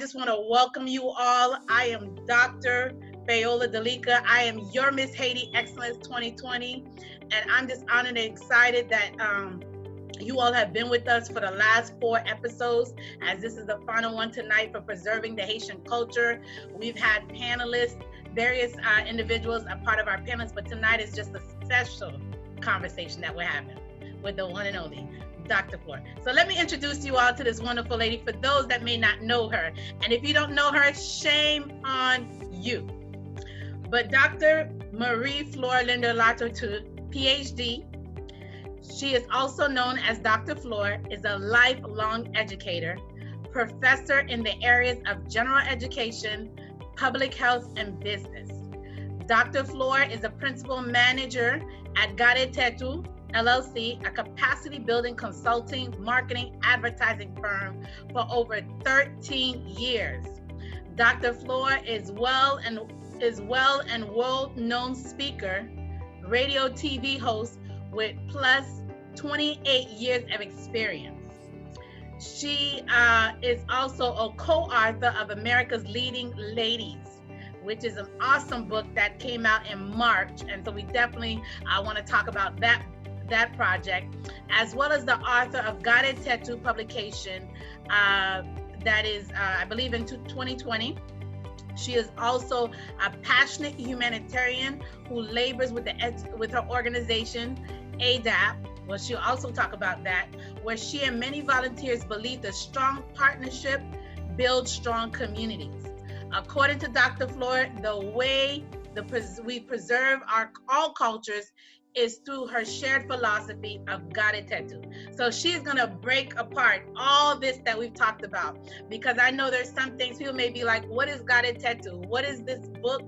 just want to welcome you all. I am Dr. Fayola Delica. I am your Miss Haiti Excellence 2020. And I'm just honored and excited that you all have been with us for the last 4 episodes, as this is the final one tonight for preserving the Haitian culture. We've had panelists, various individuals a part of our panelists, but tonight is just a special conversation that we're having with the one and only Dr. Flora. So let me introduce you all to this wonderful lady for those that may not know her. And if you don't know her, shame on you. But Dr. Marie Flora Linda Latour, PhD, she is also known as Dr. Flora, is a lifelong educator, professor in the areas of general education, public health, and business. Dr. Flora is a principal manager at Gade Tetu, LLC, a capacity building consulting, marketing, advertising firm for over 13 years. Dr. Flora is well and world-known speaker, radio TV host with plus 28 years of experience. She is also a co-author of America's Leading Ladies, which is an awesome book that came out in March. And so we definitely want to talk about that project, as well as the author of Gade Tetu publication that is, I believe, in 2020. She is also a passionate humanitarian who labors with her organization, ADAP. Well, she'll also talk about that, where she and many volunteers believe the strong partnership builds strong communities. According to Dr. Flora, the way we preserve all cultures is through her shared philosophy of Gade Tetu. So she's gonna break apart all this that we've talked about, because I know there's some things people may be like, what is Gade Tetu? What is this book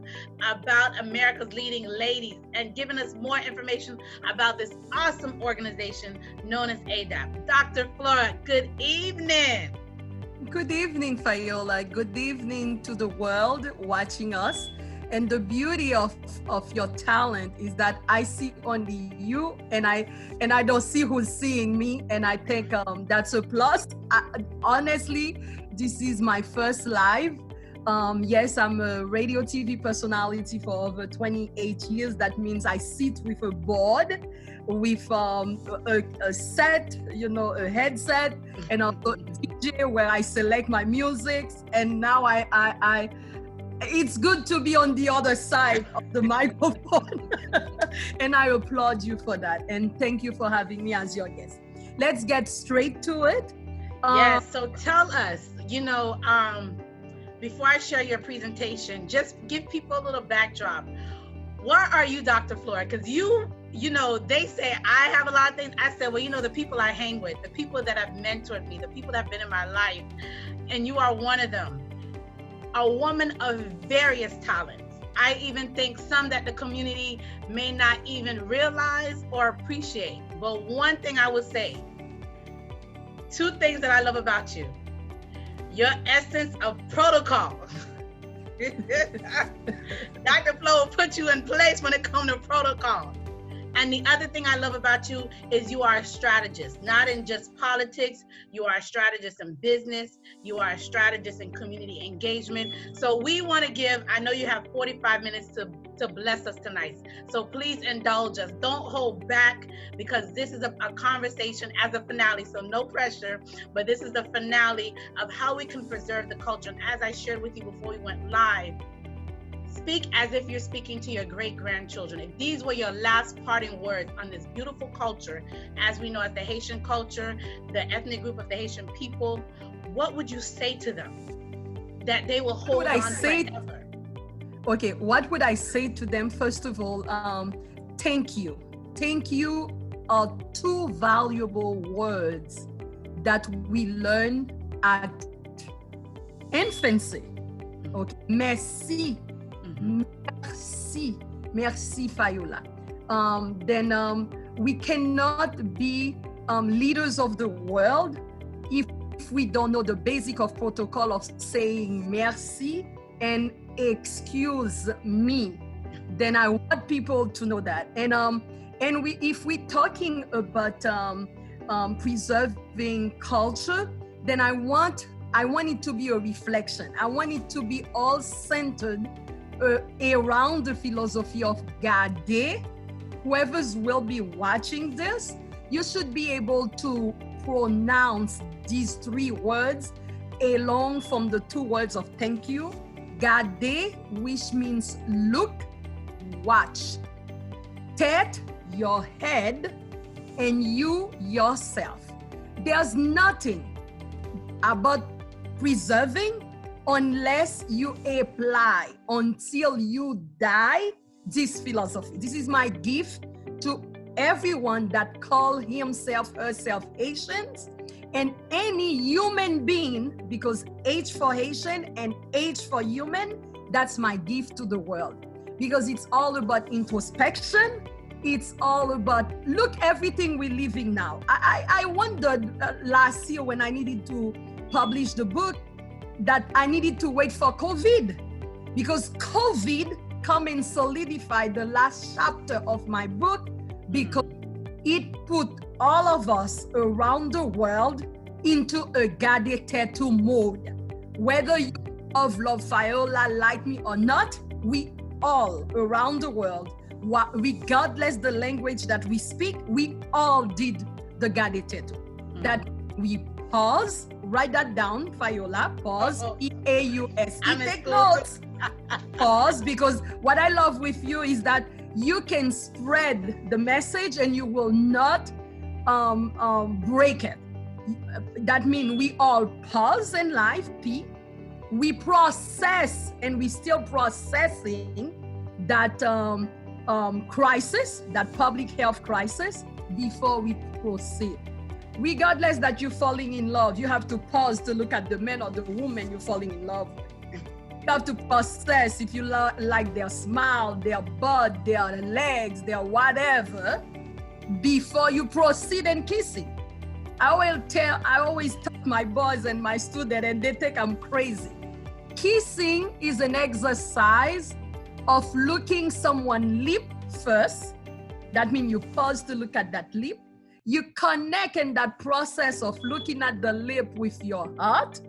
about America's Leading Ladies? And giving us more information about this awesome organization known as ADAP. Dr. Flora, good evening. Good evening, Fayola. Good evening to the world watching us. And the beauty of your talent is that I see only you, and I don't see who's seeing me, and I think that's a plus. Honestly, this is my first live. Yes, I'm a radio TV personality for over 28 years. That means I sit with a board, with a set, a headset, and a DJ where I select my music. And now it's good to be on the other side of the microphone. And I applaud you for that. And thank you for having me as your guest. Let's get straight to it. Yes, so tell us, before I share your presentation, just give people a little backdrop. Where are you, Dr. Flora? Because they say I have a lot of things. I said, well, the people I hang with, the people that have mentored me, the people that have been in my life, and you are one of them. A woman of various talents. I even think some that the community may not even realize or appreciate. But one thing I would say, 2 things that I love about you: your essence of protocol. Dr. Flo will put you in place when it comes to protocol. And the other thing I love about you is you are a strategist, not in just politics. You are a strategist in business. You are a strategist in community engagement. So we want to I know you have 45 minutes to bless us tonight. So please indulge us. Don't hold back, because this is a conversation as a finale. So no pressure, but this is the finale of how we can preserve the culture. And as I shared with you before we went live, speak as if you're speaking to your great-grandchildren. If these were your last parting words on this beautiful culture, as we know as the Haitian culture, the ethnic group of the Haitian people, what would you say to them that they will hold on forever? Okay, what would I say to them? First of all, thank you. Thank you are 2 valuable words that we learn at infancy. Okay, merci. Merci, Fayola. Then we cannot be leaders of the world if we don't know the basic of protocol of saying merci and excuse me. Then I want people to know that. And if we're talking about preserving culture, then I want I want it to be a reflection. I want it to be all centered around the philosophy of garder. Whoever's will be watching this, you should be able to pronounce these 3 words along from the 2 words of thank you. Garder, which means look, watch. Tête, your head, and you, yourself. There's nothing about preserving unless you apply until you die this philosophy. This is my gift to everyone that call himself, herself Haitians, and any human being, because H for Haitian and H for human, that's my gift to the world. Because it's all about introspection. It's all about, look, everything we're living now. I wondered last year when I needed to publish the book that I needed to wait for COVID, because COVID come and solidify the last chapter of my book, because it put all of us around the world into a garder tattoo mode. Whether you love Fayola like me or not, we all around the world, regardless the language that we speak, we all did the garder tattoo. That we pause, write that down, Fayola, pause, P-A-U-S. Take notes. Pause, because what I love with you is that you can spread the message and you will not break it. That means we all pause in life, P. We process, and we still processing that crisis, that public health crisis, before we proceed. Regardless that you're falling in love, you have to pause to look at the man or the woman you're falling in love with. You have to process if you like their smile, their butt, their legs, their whatever, before you proceed in kissing. I always tell my boys and my students, and they think I'm crazy. Kissing is an exercise of looking someone lip first. That means you pause to look at that lip. You connect in that process of looking at the lip with your heart.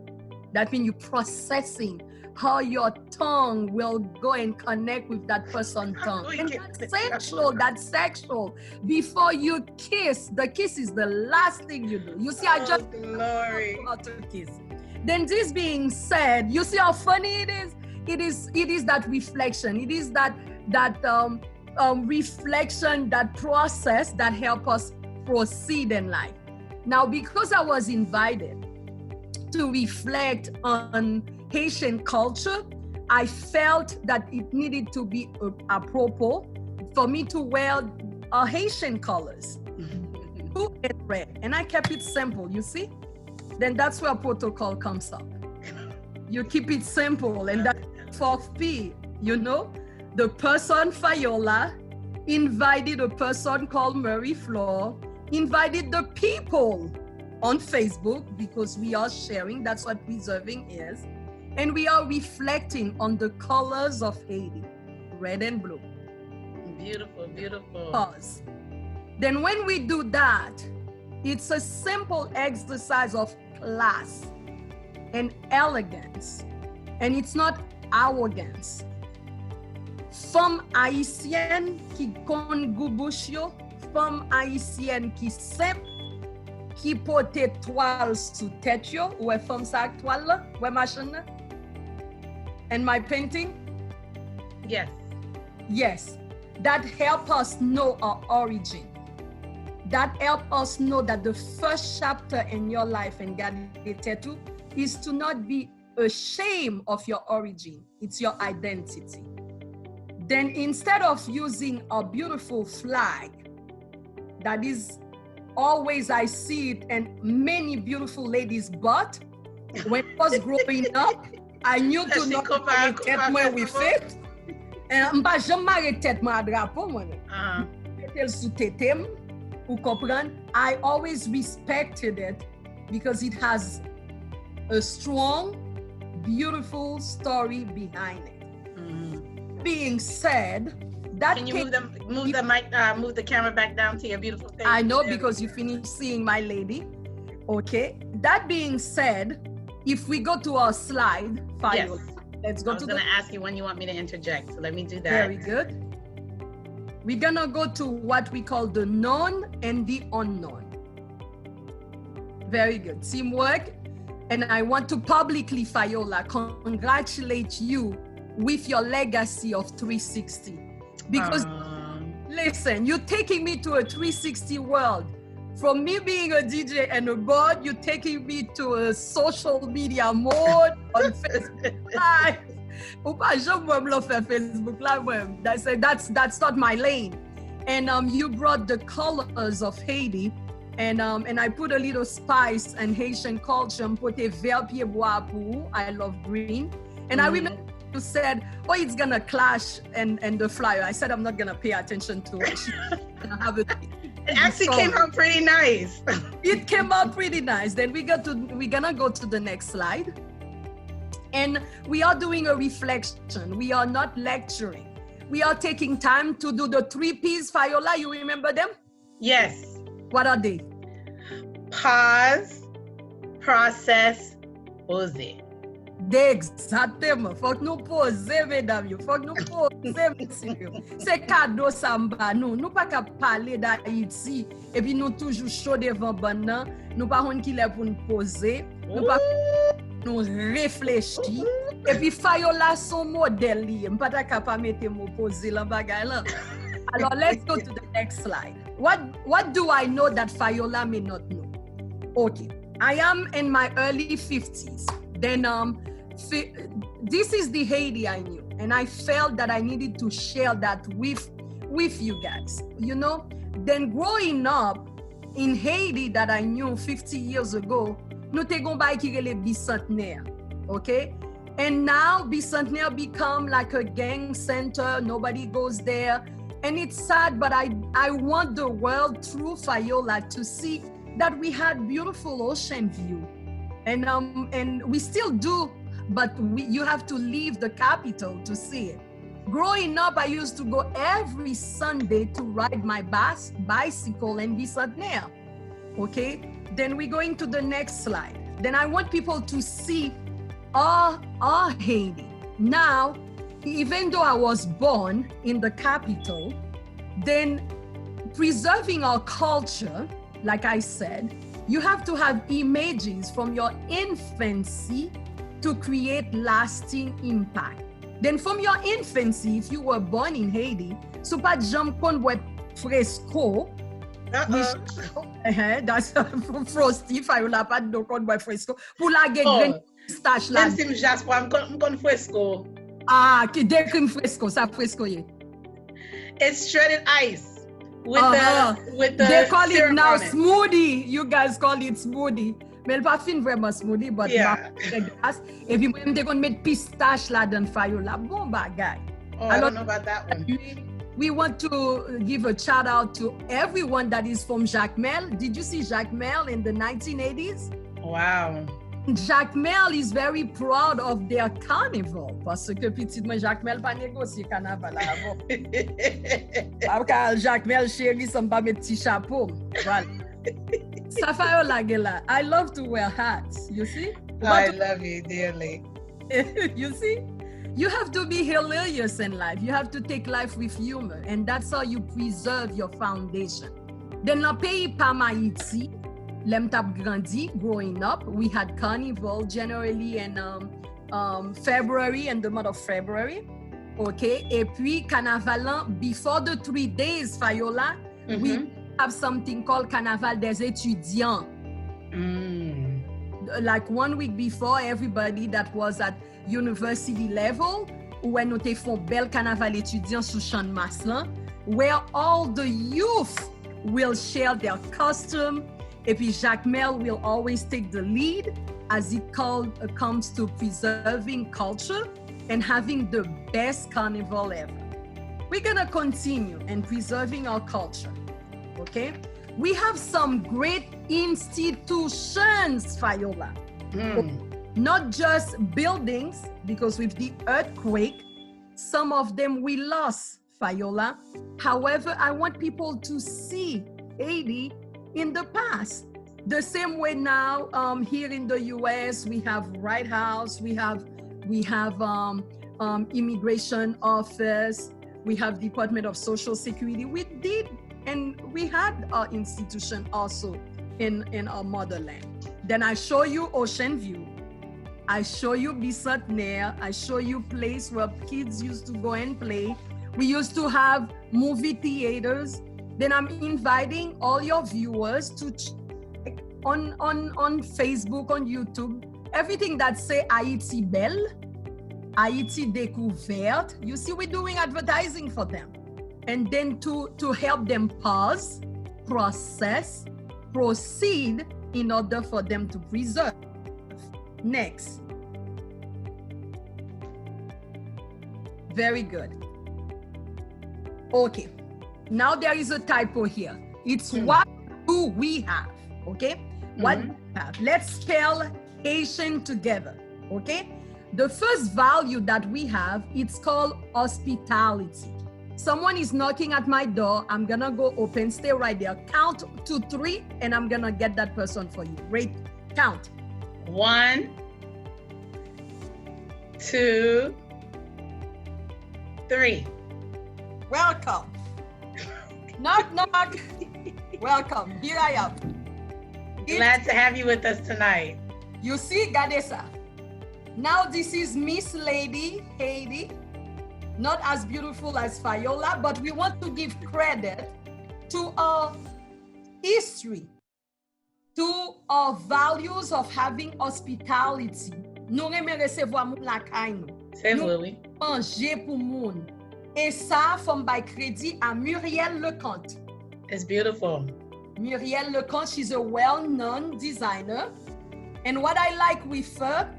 That means you're processing how your tongue will go and connect with that person's tongue. And that's sexual. Before you kiss, the kiss is the last thing you do. You see, I just how to kiss. Then this being said, you see how funny it is? It is that reflection. It is that reflection, that process that help us proceed in life. Now, because I was invited to reflect on Haitian culture, I felt that it needed to be apropos for me to wear Haitian colors, blue and red. And I kept it simple, you see? Then that's where protocol comes up. You keep it simple, and that's 4th P, you know? The person, Fayola, invited a person called Mary Flor, invited the people on Facebook, because we are sharing, that's what preserving is. And we are reflecting on the colors of Haiti, red and blue. Beautiful, beautiful. Pause. Then when we do that, it's a simple exercise of class and elegance. And it's not arrogance. Femme haïtienne qui kon goubouche yo, femme haïtienne qui simple, qui porte toile sous tête yo, ou femme sa toile la, ou machin. And my painting? Yes. Yes. That help us know our origin. That help us know that the first chapter in your life in Garder Tattoo is to not be ashamed of your origin. It's your identity. Then instead of using a beautiful flag, that is always, I see it in many beautiful ladies' butt. When I was growing up, I knew to not marry tête moi with it. And m'pa jamais marry tête moi à drapeau moi. Tel sous tètem, ou comprendre. I always respected it because it has a strong, beautiful story behind it. Being said, that can you move the mic, move the camera back down to your beautiful face? I know, because you finished seeing my lady. Okay. That being said, if we go to our slide, Fayola, Yes. let's go I was to going the. to ask you when you want me to interject. So let me do that. Very good. We're gonna go to what we call the known and the unknown. Very good. Teamwork. And I want to publicly, Fayola, congratulate you with your legacy of 360. Because listen, you're taking me to a 360 world. From me being a DJ and a board, you're taking me to a social media mode on Facebook Live. Facebook Live. That's not my lane. And you brought the colors of Haiti. And I put a little spice and Haitian culture. I love green. And I remember you said, oh, it's gonna clash and the flyer. I said, I'm not gonna pay attention to it. It actually came out pretty nice. It came out pretty nice. Then we're gonna go to the next slide. And we are doing a reflection. We are not lecturing. We are taking time to do the 3 P's, Fayola. You remember them? Yes. What are they? Pause, process, pose. Exactement. Faut que nous poser, mesdames. Faut que nous poser, messieurs. C'est cadeau samba. Nous pas qu'à parler d'Haïti et puis nous toujours chaud devant banane. Nous pas honte qui est pour nous poser. Nous pas nous réfléchir. Et puis Fayola son modèle li. M'pas capable mettre mo poser la bagaille là. Alors let's go to the next slide. What do I know that Fayola may not know? Okay, I am in my early 50s. Then this is the Haiti I knew, and I felt that I needed to share that with you guys. You know, then growing up in Haiti that I knew 50 years ago, nous te gon bay ki rele bicentenaire, okay? And now bicentenaire become like a gang center. Nobody goes there. And it's sad, but I want the world through Fayola to see that we had beautiful ocean view. And we still do, but you have to leave the capital to see it. Growing up, I used to go every Sunday to ride my bicycle in Bicentenaire. Okay? Then we're going to the next slide. Then I want people to see our Haiti. Now, even though I was born in the capital, then preserving our culture, like I said, you have to have images from your infancy to create lasting impact. Then from your infancy, if you were born in Haiti, so pas jam kon boit fresco. That's frosty, Fayola pas do kon boit fresco. Pour la gen pistache la. Même si m'jaspo, m'kon fresco. Ah, ki de cream fresco, sa fresco ye. It's shredded ice with the they call it now it. Smoothie. You guys call it smoothie. Mais pas fin vraiment smoothie, but if you want to make pistache la dan Fayola, bon bagay. Oh, I don't know about that one. We want to give a shout out to everyone that is from Jacmel. Did you see Jacmel in the 1980s? Wow. Jacmel is very proud of their carnival. Parce que petitement Jacmel pas négocier carnaval avant. Jacmel chéri, ça m'a met petit chapeau. Voilà. I love to wear hats, you see? I love you dearly. You see? You have to be hilarious in life. You have to take life with humor. And that's how you preserve your foundation. Then la pays pa Haiti, lem tap grandi, growing up, we had carnival generally in February, in the month of February. Okay? Et puis, carnavalan, before the 3 days, Fayola, we have something called Carnaval des étudiants. Like 1 week before, everybody that was at university level, when nous te font bel carnaval étudiant sous champ de Maslan, where all the youth will share their costume. Et puis Jacmel will always take the lead as it comes to preserving culture and having the best carnival ever. We're gonna continue in preserving our culture. Okay, we have some great institutions, Fayola. Not just buildings, because with the earthquake, some of them we lost, Fayola. However, I want people to see Haiti in the past. The same way now, here in the U.S., we have White House, we have immigration office, we have Department of Social Security. We did, and we had our institution also in our motherland. Then I show you Ocean View. I show you Bissat-Ner. I show you place where kids used to go and play. We used to have movie theaters. Then I'm inviting all your viewers to check on Facebook, on YouTube, everything that say Haiti Belle, Haiti Découverte. You see, we're doing advertising for them. And then to help them pause, process, proceed in order for them to preserve. Next. Very good. Okay. Now there is a typo here. It's what do we have? Okay? What do we have? Let's spell Haitian together. Okay? The first value that we have, it's called hospitality. Someone is knocking at my door. I'm gonna go open, stay right there. Count to 3, and I'm gonna get that person for you. Rate, count. 1, 2, 3. Welcome. Knock, knock. Welcome. Here I am. Glad to have you with us tonight. You see, Gadesa. Now this is Miss Lady Haiti. Not as beautiful as Fayola, but we want to give credit to our history, to our values of having hospitality. Nous aimons recevoir moun la kay nou. C'est vrai, oui. Manger pour moun. Et ça, from by crédit à Muriel Lecomte. It's beautiful. Muriel Lecomte, she's a well-known designer. And what I like with her,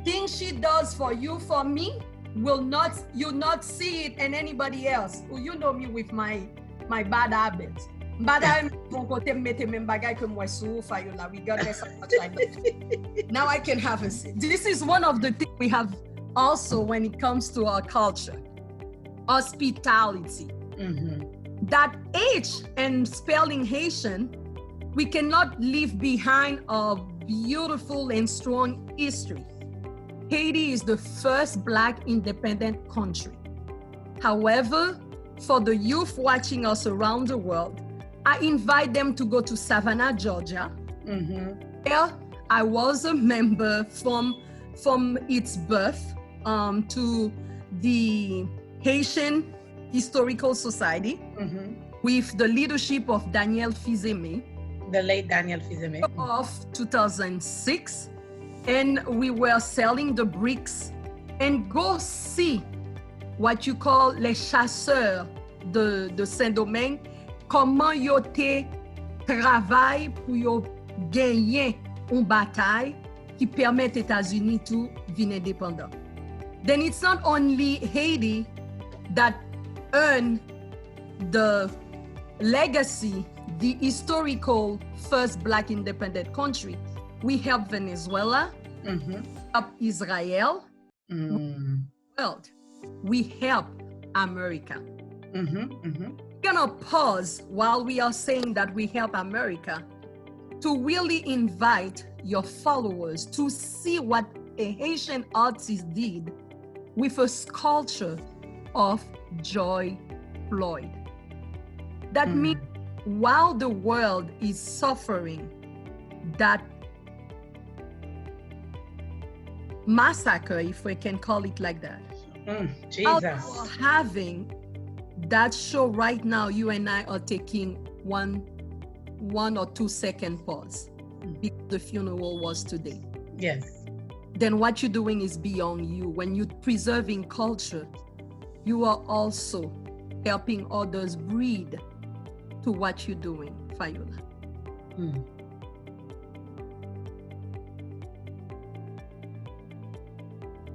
things she does for you, for me, you'll not see it in anybody else. You know me with my bad habits. Bad habits, we got this much like that. Now I can have a seat. This is one of the things we have also when it comes to our culture. Hospitality. That H and spelling Haitian, we cannot leave behind a beautiful and strong history. Haiti is the first Black independent country. However, for the youth watching us around the world, I invite them to go to Savannah, Georgia. There, I was a member from its birth to the Haitian Historical Society with the leadership of Daniel Fizeme. The late Daniel Fizeme. Of 2006. And we were selling the bricks. And go see what you call les chasseurs de Saint-Domingue, comment yo te travail pour yo gagner une bataille qui permet États-Unis to vin indépendant. Then it's not only Haiti that earned the legacy, the historical first Black independent country. We help Venezuela, help Israel, world. We help America. We're gonna pause while we are saying that we help America to really invite your followers to see what a Haitian artist did with a sculpture of Joy Floyd. That means while the world is suffering that massacre, if we can call it like that, Jesus. Having that show right now, you and I are taking one or 2 second pause because the funeral was today. Yes. Then what you're doing is beyond you. When you're preserving culture, you are also helping others breathe to what you're doing, Fayola.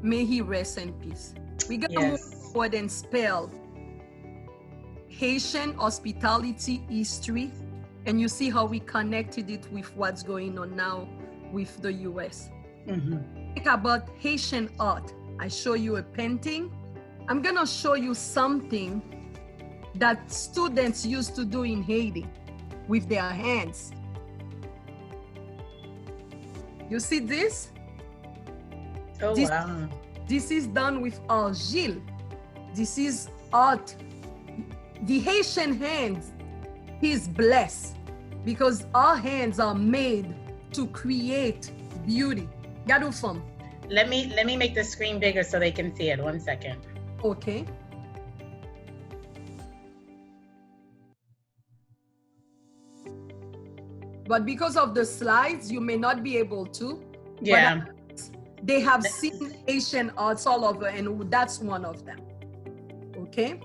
May he rest in peace. We're gonna move forward and spell Haitian hospitality history, and you see how we connected it with what's going on now with the US. Think about Haitian art. I show you a painting. I'm gonna show you something that students used to do in Haiti with their hands. You see this? Oh, This, wow. this is done with argile. This is art. The Haitian hands is blessed because our hands are made to create beauty. Gado fam. Let me make the screen bigger so they can see it. 1 second. Okay. But because of the slides, you may not be able to. Yeah. But they have seen Asian arts all over, and that's one of them. Okay.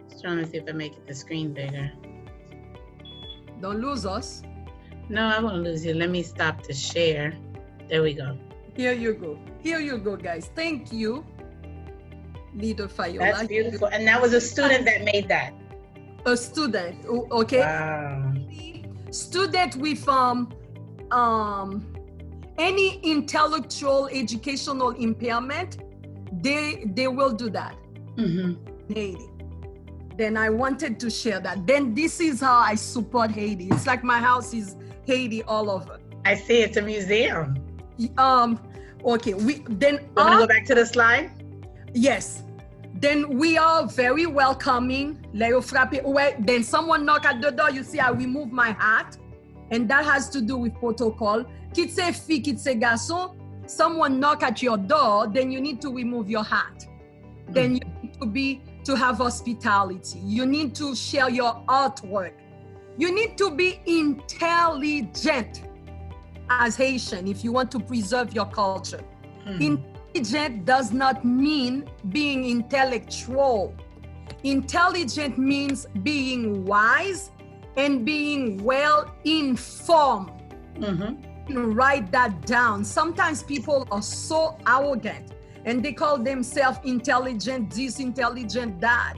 Just trying to see if I make the screen bigger. Don't lose us. No, I won't lose you. Let me stop the share. There we go. Here you go. Here you go, guys. Thank you, Leader Fayola. That's beautiful. And that was a student that made that. A student, okay? Wow. Student with any intellectual educational impairment, they will do that. Mm-hmm. In Haiti. Then I wanted to share that. Then this is how I support Haiti. It's like my house is Haiti all over. I see it's a museum. Okay, we then Want to go back to the slide? yes. Then we are very welcoming. Then someone knock at the door, you see I remove my hat. And that has to do with protocol. Kitse fi, kitse garçon, someone knock at your door, then you need to remove your hat. Then you need to have hospitality. You need to share your artwork. You need to be intelligent as Haitian if you want to preserve your culture. Intelligent does not mean being intellectual. Intelligent means being wise and being well informed. Write that down. Sometimes people are so arrogant and they call themselves intelligent this, intelligent that.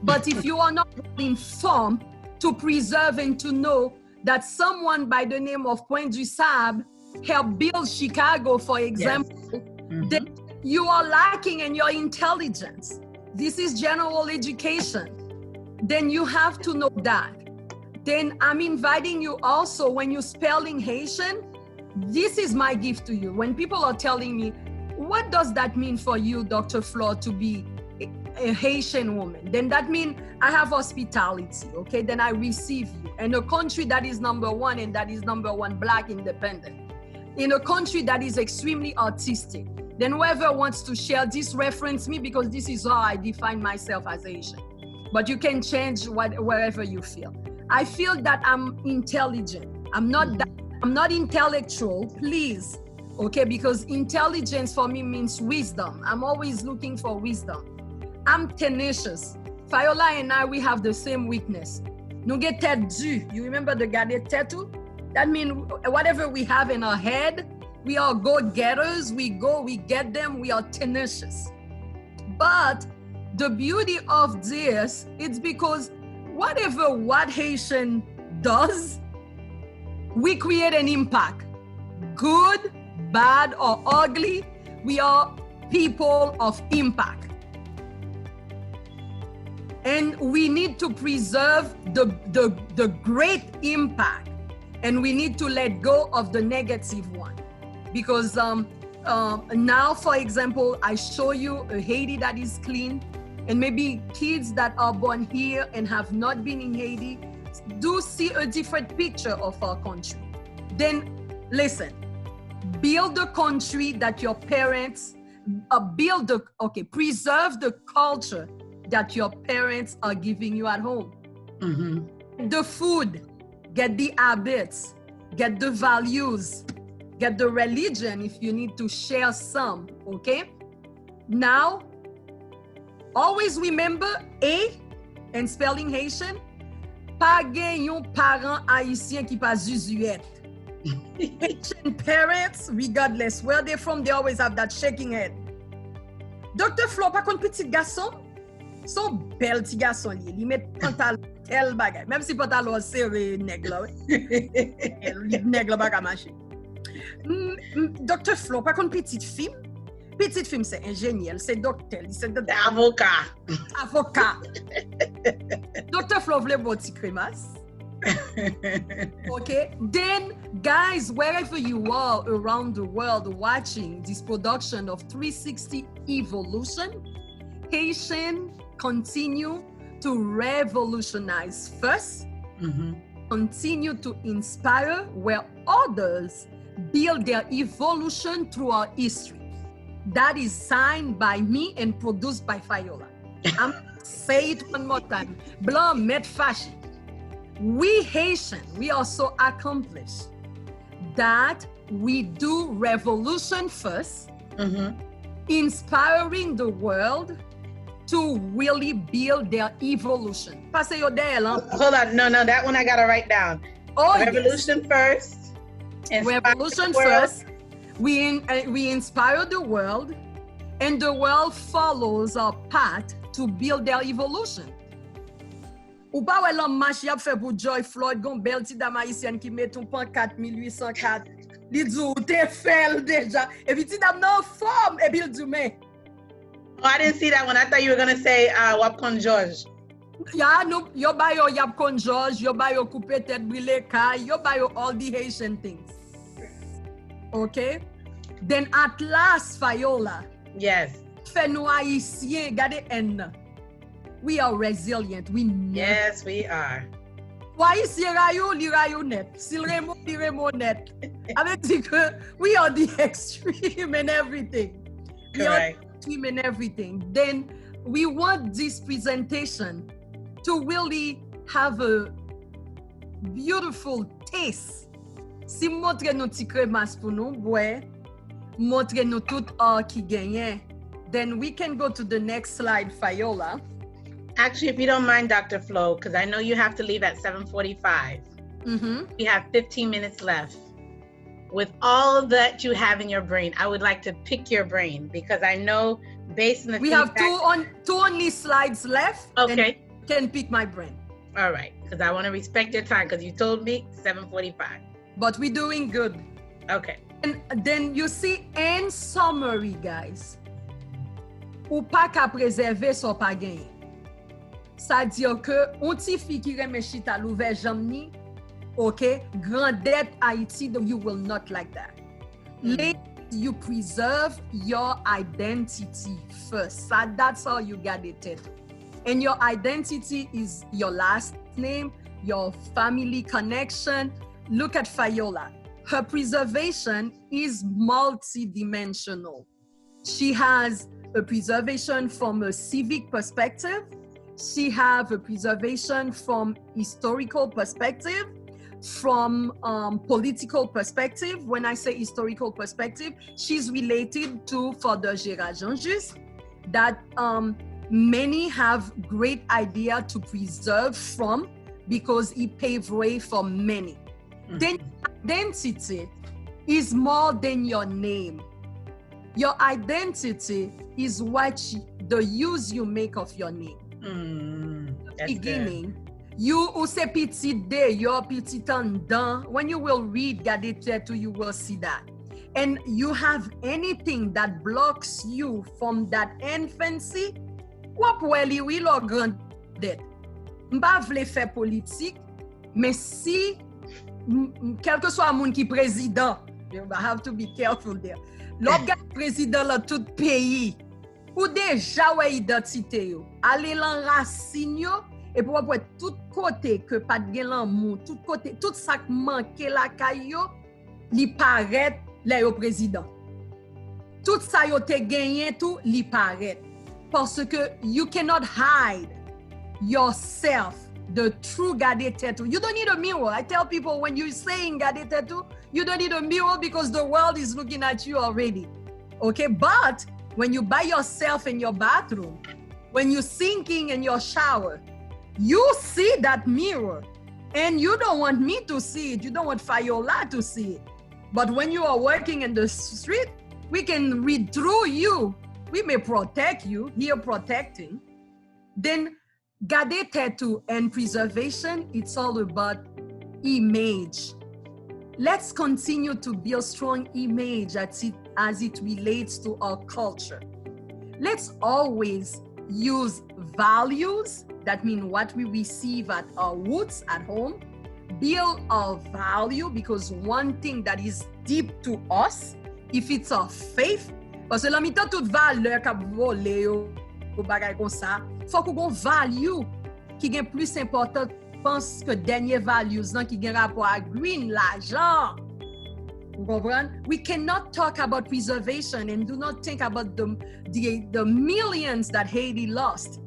But if you are not informed to preserve and to know that someone by the name of Point du Sable helped build Chicago, for example, then you are lacking in your intelligence. This is general education. Then you have to know that. Then I'm inviting you also, when you're spelling Haitian, this is my gift to you. When people are telling me, what does that mean for you, Dr. Flo, to be a Haitian woman? Then that means I have hospitality, okay? Then I receive you. In a country that is #1 and that is #1 Black independent. In a country that is extremely artistic. Then whoever wants to share this, reference me, because this is how I define myself as Asian. But you can change wherever you feel. I feel that I'm intelligent. I'm not intellectual, please. Okay, because intelligence for me means wisdom. I'm always looking for wisdom. I'm tenacious. Fayola and I, we have the same weakness. Nous get tête due. You remember the garde tattoo? That means whatever we have in our head, we are go-getters. We go, we get them. We are tenacious. But the beauty of this, it's because whatever what Haitian does, we create an impact. Good, bad, or ugly, we are people of impact. And we need to preserve the great impact, and we need to let go of the negative one. Because now, for example, I show you a Haiti that is clean, and maybe kids that are born here and have not been in Haiti do see a different picture of our country. Then listen, build the country that your parents preserve the culture that your parents are giving you at home. The food, get the habits, get the values, get the religion if you need to share some, okay? Now, always remember A and spelling Haitian, pa gen yon parent Haitien ki pa zuzuet. Haitian parents, regardless where they're from, they always have that shaking head. Dr. Flo, pa kon petit garçon? So bel petit garçon li met pantalon tel bagay. Même si pantalon serré nègre, nègre baka marcher. Dr. Flo, pa kon petite fille? Petite fille, c'est ingénieur, c'est docteur, c'est avocat. Avocat. Dr. Flo vle bon ti kremas. Okay, then guys, wherever you are around the world watching this production of 360 Evolution, Haitian continue to revolutionize first, continue to inspire where others build their evolution through our history. That is signed by me and produced by Fayola. I'm gonna say it one more time. Blanc met fashion. We Haitian, we are so accomplished that we do revolution first, inspiring the world to really build their evolution. Passe yo there, Hold on, no, that one I gotta write down. Oh, revolution yes. First. Revolution first. We inspire the world, and the world follows our path to build their evolution. Ou pa wè l'homme marche yap fè pou Joy Floyd, gon bel ti dame haïtienne qui met ton pan 4804. Li di ou te fèl deja. Et puis ti dame nan forme, et puis il di men. Oh, I didn't see that one. I thought you were gonna say wap kon George. Yeah, no, yo ba yo yap kon George, yo ba yo coupe tête brûlée kai, yo ba yo all the Haitian things. Okay? Then at last, Fayola. Yes. Fè nou haïtien, gade en. We are resilient. Yes, we are. Why si rayou, li rayou net. Sil remo, li remo net. Avec dit que we are the extreme in everything. Correct. We are the extreme in everything. Then we want this presentation to really have a beautiful taste. Si montre nou ti kremas pou nou, bwe, montre nou tout or ki genyen, then we can go to the next slide, Fayola. Actually, if you don't mind, Dr. Flo, because I know you have to leave at 7:45. We have 15 minutes left. With all that you have in your brain, I would like to pick your brain because I know based on the we have two only slides left. Okay. And can pick my brain. All right, because I want to respect your time because you told me 7:45. But we're doing good. Okay. And then you see, in summary, guys, ou pa ka préserver son pa genye. Ça dire que on ti fi ki reme chita louver jamni, okay, grandet Haiti, you will not like that. You preserve your identity first. So that's how you got it. And your identity is your last name, your family connection. Look at Fayola. Her preservation is multidimensional. She has a preservation from a civic perspective. She have a preservation from historical perspective, from political perspective. When I say historical perspective, she's related to Father Gérard Jean-Just, that many have great idea to preserve from because he paved way for many. Then identity is more than your name. Your identity is the use you make of your name. Beginning, good. You ou se petit de, your petit an dan, when you will read Gade Tetu, you will see that. And you have anything that blocks you from that infancy, wap weli will or grandet. Mba vle fè politique, mais si quel que soit moun ki président, I have to be careful there. L'op gade président la tout pays, ou deja wè identité yo, ale lan racine yo, et pour wè tout côté que pat gen lan moun, tout côté, tout sak manke la kay yo, li paret le yo président. Tout sa yo te genyen tout li paret. Parce que you cannot hide yourself, the true Gade Tetu. You don't need a mirror. I tell people when you're saying Gade Tetu, you don't need a mirror because the world is looking at you already. Okay, but when you by yourself in your bathroom, when you're sinking in your shower, you see that mirror and you don't want me to see it. You don't want Fayola to see it. But when you are working in the street, we can read through you. We may protect you, here protecting. Then Gade Tetu and preservation, it's all about image. Let's continue to build strong image as it relates to our culture. Let's always use values, that mean what we receive at our roots at home, build our value, because one thing that is deep to us, if it's our faith, parce que la mi-temps toute valeur k'ap vole yo bagay kon sa, faut qu'on gon value qui gen plus important pense que dernier values nan qui gen rapport à green l'argent. Vous comprenez? We cannot talk about preservation and do not think about the millions that Haiti lost.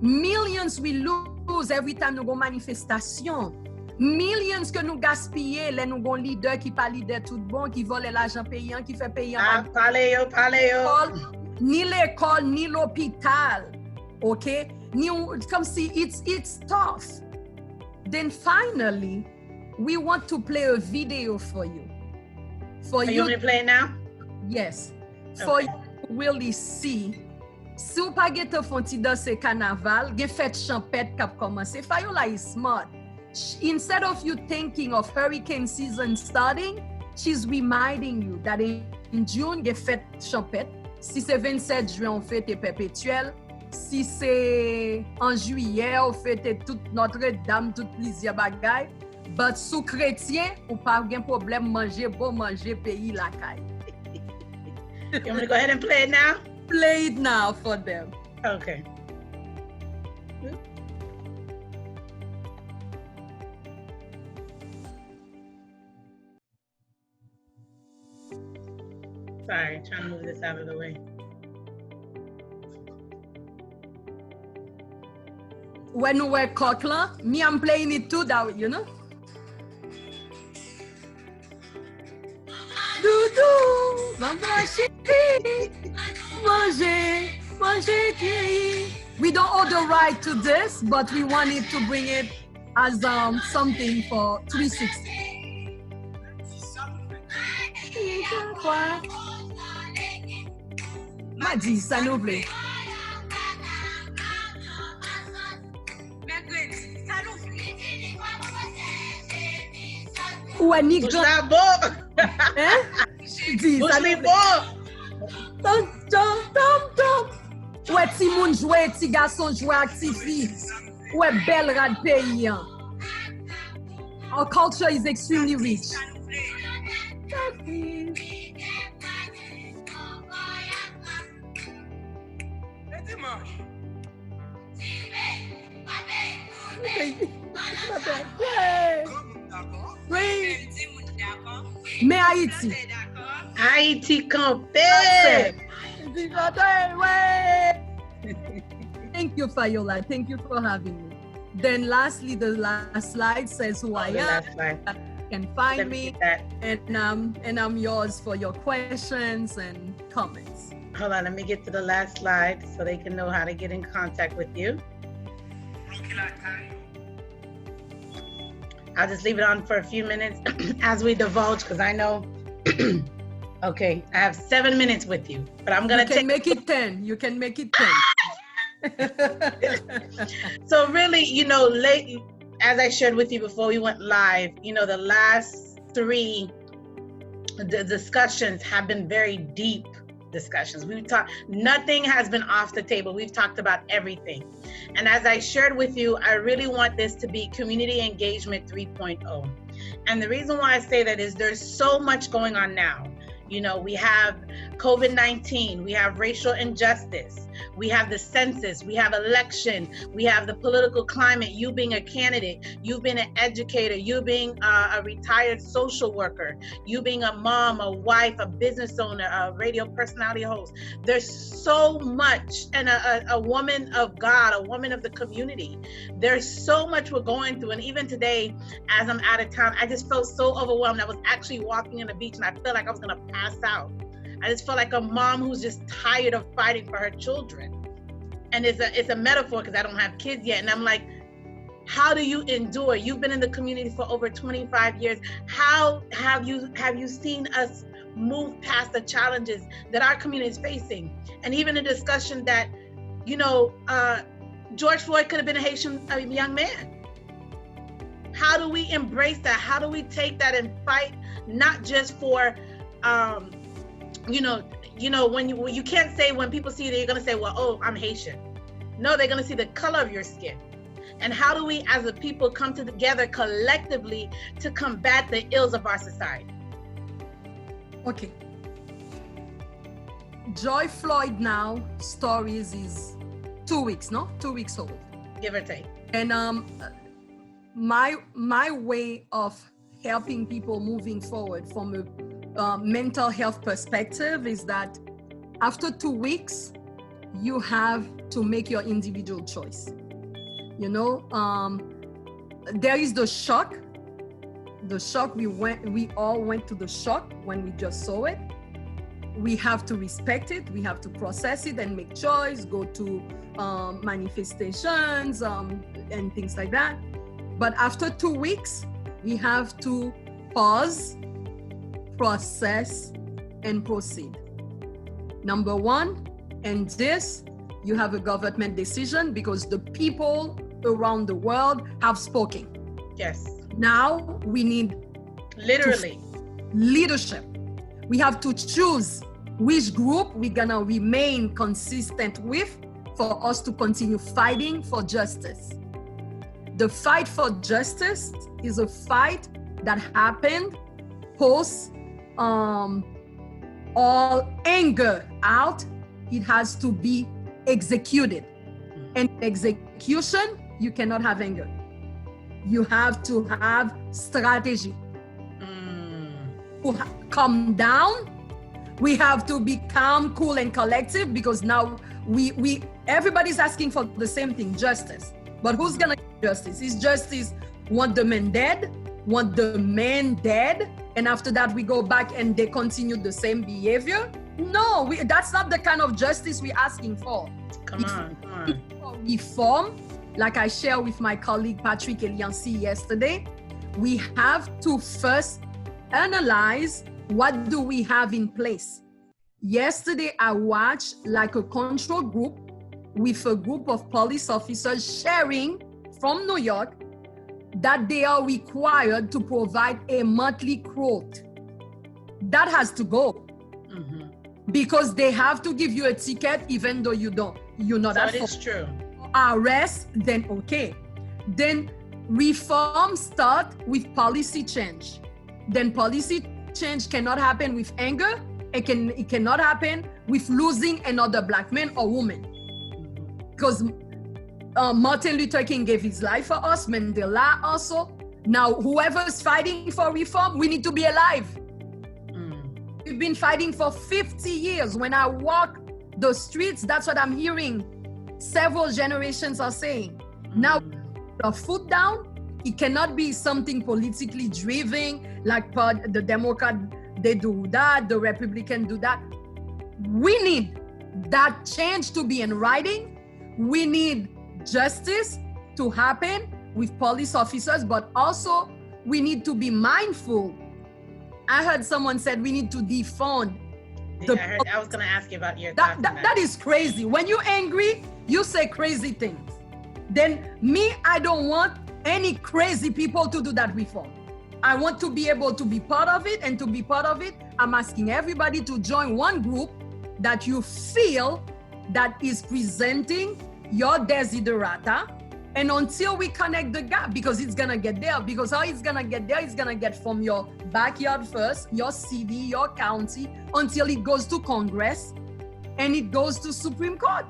Millions we lose every time nous gon manifestation. Millions que nous gaspillons, les nous gon leader qui pas leader tout bon, qui vole l'argent payant, qui fait payant. Parlez yo. Ni l'école, ni l'hôpital. Okay? Comme si it's tough. Then finally, we want to play a video for you. For you want me to play it now? Yes. For you to really see. Si ou pa gete fonti dans ce carnaval, gen fête champette kap commence. Fayola is smart. Instead of you thinking of hurricane season starting, she's reminding you that in June, gen fête champette. Si c'est 27 juin, on fête perpétuelle. Si c'est en juillet, on fête toute Notre-Dame, toute plusieurs bagailles. But sous chrétien, ou pas gen problème manger, bon manger, pays la caille. You want me to go ahead and play it now? Play it now for them. Okay. Sorry, trying to move this out of the way. When we were coquelin, me, I'm playing it too, that you know. Doudou, maman chérie, manger chérie. We don't own the right to this, but we wanted to bring it as something for 360. Madi, ça nous plaît. Ouais, ni Bouge la beau! Hein? Dis, ça nous beau! Tom, tom, tom, tom. Ouais, ti moun jouer, ti garçon jouer avec ti fille. Ouais, belle rad pays. Our culture is extremely rich. Oui. Mais Haïti. Haiti campé. Thank you, Fayola. Thank you for having me. Then lastly, the last slide says who I am. You can find me, and I'm yours for your questions and comments. Hold on, let me get to the last slide so they can know how to get in contact with you. I'll just leave it on for a few minutes as we divulge, because I know, okay, I have 7 minutes with you, but I'm gonna make it 10. You can make it 10. So really, you know, as I shared with you before we went live, you know, the last 3 discussions have been very deep discussions. We've talked, nothing has been off the table. We've talked about everything. And as I shared with you, I really want this to be community engagement 3.0. And the reason why I say that is there's so much going on now. You know, we have COVID-19, we have racial injustice, we have the census, we have election, we have the political climate, you being a candidate, you being an educator, you being a retired social worker, you being a mom, a wife, a business owner, a radio personality host. There's so much, and a woman of God, a woman of the community. There's so much we're going through. And even today, as I'm out of town, I just felt so overwhelmed. I was actually walking on the beach and I felt like I was gonna pass out. I just felt like a mom who's just tired of fighting for her children. And it's a metaphor because I don't have kids yet. And I'm like, how do you endure? You've been in the community for over 25 years. How have you seen us move past the challenges that our community is facing? And even a discussion that, you know, George Floyd could have been a Haitian young man. How do we embrace that? How do we take that and fight, not just for, when you can't say, when people see you, you're gonna say, well, oh, I'm Haitian. No, they're gonna see the color of your skin. And how do we as a people come together collectively to combat the ills of our society? Okay. Joy Floyd now stories is 2 weeks, no? 2 weeks old. Give or take. And my way of helping people moving forward from a mental health perspective is that after 2 weeks, you have to make your individual choice. You know, there is the shock. The shock, we all went to the shock when we just saw it. We have to respect it. We have to process it and make choice, go to manifestations and things like that. But after 2 weeks, we have to pause, process, and proceed. Number one, and this, you have a government decision because the people around the world have spoken. Yes. Now we need literally leadership. We have to choose which group we're gonna remain consistent with for us to continue fighting for justice. The fight for justice is a fight that happened post all anger out. It has to be executed. And execution, you cannot have anger. You have to have strategy. To calm down. We have to be calm, cool, and collective because now everybody's asking for the same thing, justice. But who's gonna get justice? Is justice want the man dead? Want the man dead? And after that, we go back and they continue the same behavior? No, that's not the kind of justice we're asking for. Come on. Reform, like I shared with my colleague Patrick Eliansi yesterday, we have to first analyze what do we have in place. Yesterday, I watched like a control group with a group of police officers sharing from New York that they are required to provide a monthly quote. That has to go. Because they have to give you a ticket even though you're not at fault. That is true. Arrest, then okay. Then reform start with policy change. Then policy change cannot happen with anger. It cannot happen with losing another black man or woman. Because Martin Luther King gave his life for us, Mandela also. Now, whoever's fighting for reform, we need to be alive. We've been fighting for 50 years. When I walk the streets, that's what I'm hearing. Several generations are saying. Now, the foot down, it cannot be something politically driven, like the Democrat, they do that, the Republican do that. We need that change to be in writing. We need justice to happen with police officers, but also we need to be mindful. I heard someone said we need to defund. I was going to ask you about your thoughts on that. That is crazy. When you're angry, you say crazy things. Then I don't want any crazy people to do that reform. I want to be able to be part of it, and to be part of it, I'm asking everybody to join one group that you feel that is presenting your desiderata. And until we connect the gap, because it's gonna get there, because how it's gonna get there, it's gonna get from your backyard first, your city, your county, until it goes to Congress and it goes to Supreme Court.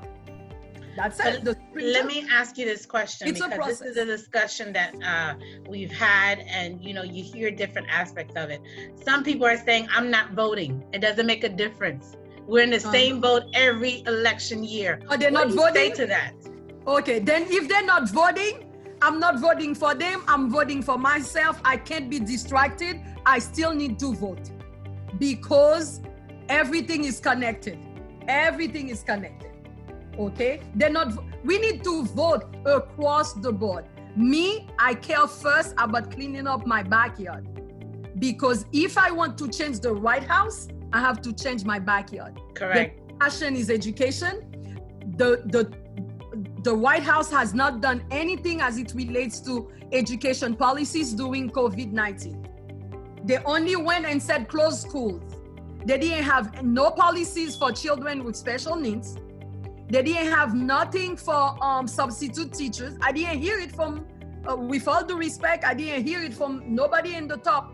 That's it. Let me ask you this question, because this is a discussion that we've had, and you hear different aspects of it. Some people are saying, I'm not voting. It doesn't make a difference. We're in the same boat every election year. Oh, they're not voting? What do you say to that? Okay, then if they're not voting, I'm not voting for them. I'm voting for myself. I can't be distracted. I still need to vote because everything is connected. Everything is connected. Okay? We need to vote across the board. Me, I care first about cleaning up my backyard. Because if I want to change the White House, I have to change my backyard. Correct. The passion is education. The White House has not done anything as it relates to education policies during COVID-19. They only went and said close schools. They didn't have no policies for children with special needs. They didn't have nothing for substitute teachers. I didn't hear it from, with all due respect, I didn't hear it from nobody in the top.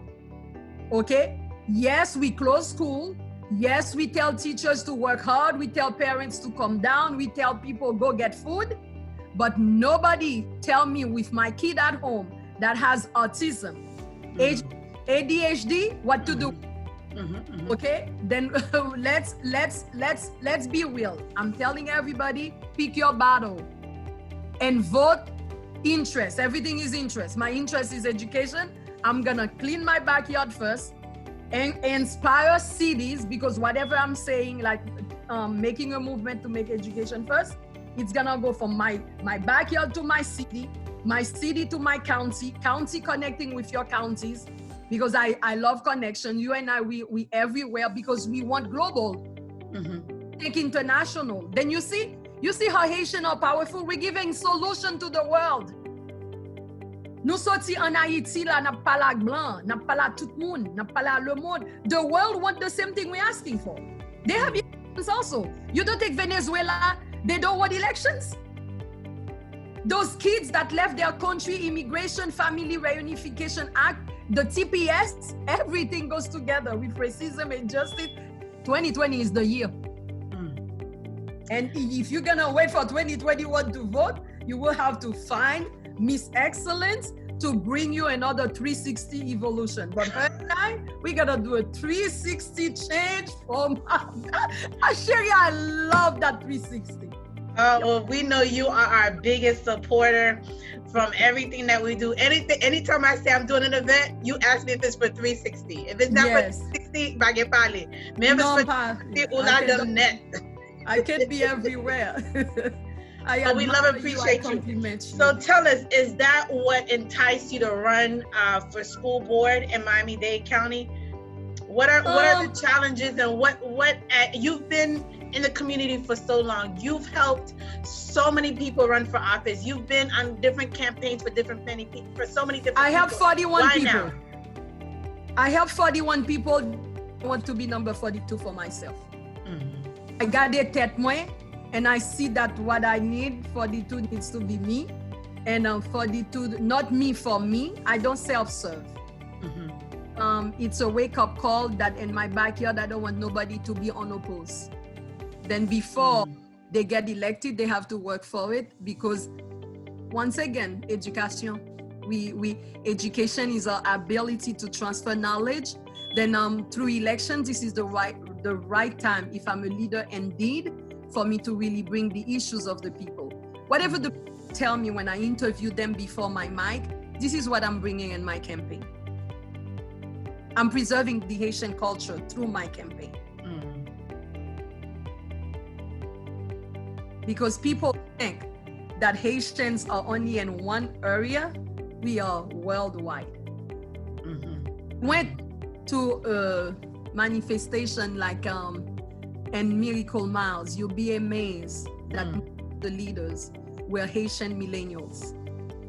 Okay? Yes, we close school. Yes, we tell teachers to work hard. We tell parents to come down. We tell people go get food. But nobody tell me with my kid at home that has autism, ADHD, what to do. Okay, then let's be real. I'm telling everybody, pick your battle and vote interest. Everything is interest. My interest is education. I'm gonna clean my backyard first and inspire cities, because whatever I'm saying, like making a movement to make education first, it's gonna go from my backyard to my city to my county connecting with your counties, because I love connection. You and I, we everywhere, because we want global. Think international. Then you see how Haitian are powerful. We're giving solution to the world. Nous sorti en Haïti là, n'a pas la blanc, n'a pas la tout le monde, n'a pas la le monde. The world want the same thing we're asking for. They have elections also. You don't take Venezuela, they don't want elections. Those kids that left their country, Immigration Family Reunification Act, the TPS, everything goes together with racism and justice. 2020 is the year. And if you're gonna wait for 2021 to vote, you will have to find Miss Excellence to bring you another 360 evolution. But her and I, we gotta do a 360 change from Sherry, I love that 360. Well, we know you are our biggest supporter from everything that we do. Anytime I say I'm doing an event, you ask me if it's for 360. If it's not for 360, bagay pale. Maybe it's for 360, I can be everywhere. We love and appreciate you. So tell us, is that what enticed you to run for school board in Miami-Dade County? What are the challenges, and what you've been in the community for so long? You've helped so many people run for office. You've been on different campaigns for for so many different I have 41 Why people. Now? I have 41 people. I want to be number 42 for myself. I got it tête moi, and I see that what I need, 42 needs to be me, and 42 not me for me. I don't self-serve. It's a wake-up call that in my backyard, I don't want nobody to be unopposed. Then before they get elected, they have to work for it, because once again, education. Education is our ability to transfer knowledge. Then through election, this is the right time, if I'm a leader indeed, for me to really bring the issues of the people. Whatever the people tell me when I interview them before my mic, this is what I'm bringing in my campaign. I'm preserving the Haitian culture through my campaign. Because people think that Haitians are only in one area. We are worldwide. Went to a manifestation like in Miracle Miles, you'll be amazed that the leaders were Haitian millennials.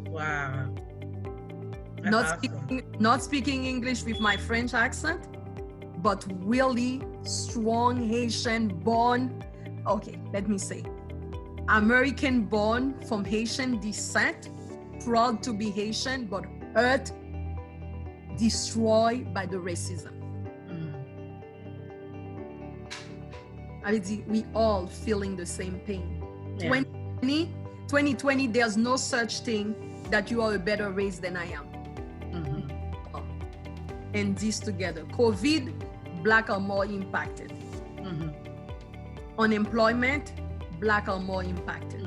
Wow. Not speaking English with my French accent, but really strong Haitian born. Okay, let me say, American born from Haitian descent, proud to be Haitian, but hurt, destroyed by the racism. We all feeling the same pain. 2020, there's no such thing that you are a better race than I am. And this together. COVID, Black are more impacted. Unemployment, Black are more impacted.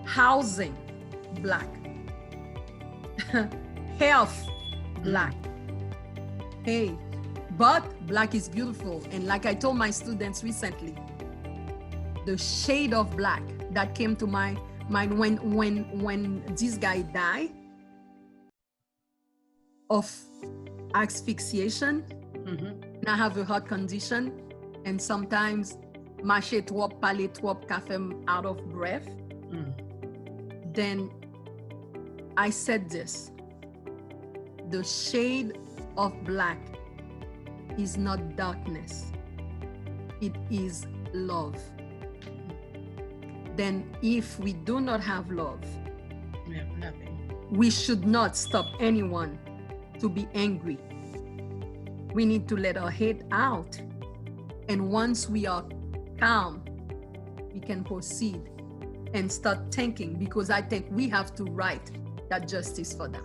Housing, Black. Health, Black. Hey, but Black is beautiful. And like I told my students recently, the shade of Black that came to my mind when this guy died of asphyxiation, and I have a heart condition, and sometimes mâcher trop, parler trop, café out of breath. Then I said this: the shade of Black is not darkness, it is love. then if we do not have love, We have nothing. we should not stop anyone to be angry. We need to let our head out. And once we are calm, we can proceed and start thinking, because I think we have to write that justice for them.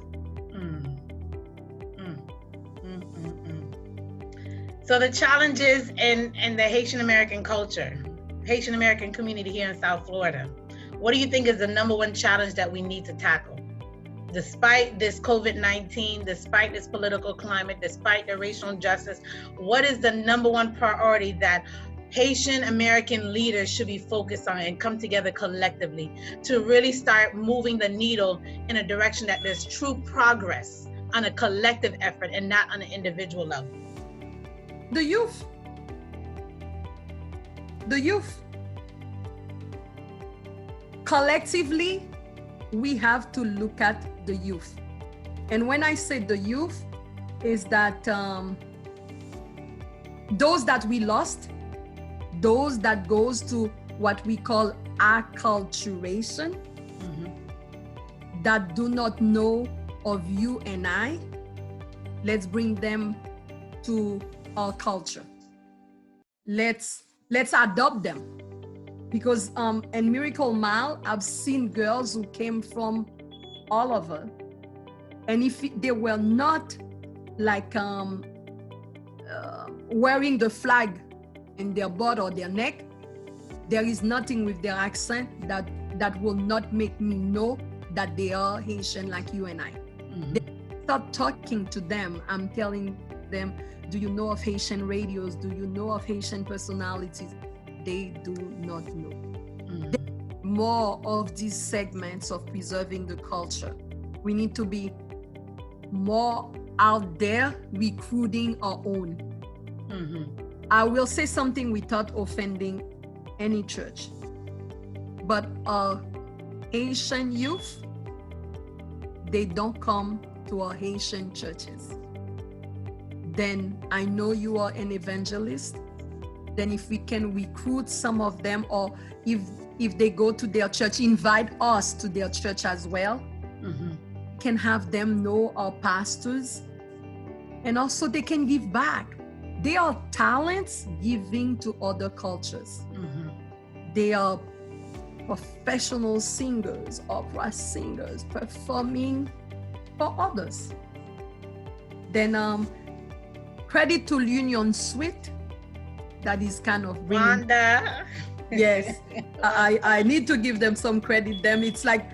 So the challenges in the Haitian American culture, Haitian American community here in South Florida, what do you think is the number one challenge that we need to tackle? Despite this COVID-19, despite this political climate, despite the racial injustice, what is the number one priority that Haitian American leaders should be focused on and come together collectively to really start moving the needle in a direction that there's true progress on a collective effort and not on an individual level? The youth. Collectively, we have to look at the youth. And when I say the youth, is that those that we lost, those that goes to what we call acculturation, that do not know of you and I, let's bring them to our culture. Let's adopt them. Because in Miracle Mile, I've seen girls who came from all over. And if they were not like wearing the flag in their butt or their neck, there is nothing with their accent that will not make me know that they are Haitian like you and I. They start talking to them. I'm telling them, do you know of Haitian radios? Do you know of Haitian personalities? They do not know. More of these segments of preserving the culture. We need to be more out there recruiting our own. I will say something without offending any church, but our Haitian youth, they don't come to our Haitian churches. Then I know you are an evangelist. Then if we can recruit some of them, or if they go to their church, invite us to their church as well. Can have them know our pastors, and also they can give back. They are talents giving to other cultures. They are professional singers, opera singers, performing for others. Then credit to Union Suite, that is kind of bringing. Wanda. Yes, I need to give them some credit. It's like,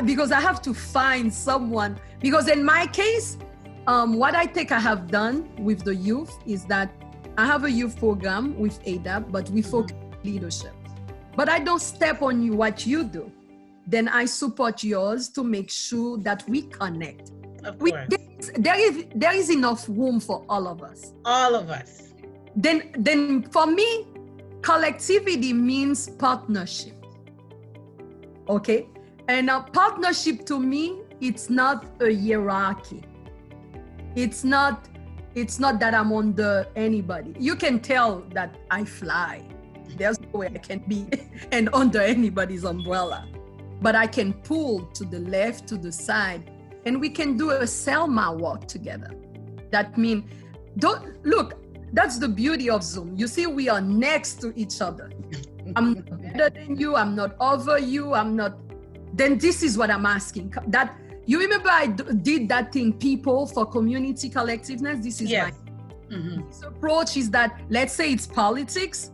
because I have to find someone, because in my case, what I think I have done with the youth is that I have a youth program with ADAP, but we focus on leadership. But I don't step on you what you do. Then I support yours to make sure that we connect. Of course. There is enough room for all of us. All of us. Then for me, collectivity means partnership. Okay? And a partnership to me, it's not a hierarchy. It's not that I'm under anybody. You can tell that I fly. There's no way I can be and under anybody's umbrella. But I can pull to the left, to the side, and we can do a Selma walk together. That means, that's the beauty of Zoom. You see, we are next to each other. I'm not better than you. I'm not over you. Then this is what I'm asking. That you remember I did that thing, people for community collectiveness. This is my this approach is that, let's say it's politics.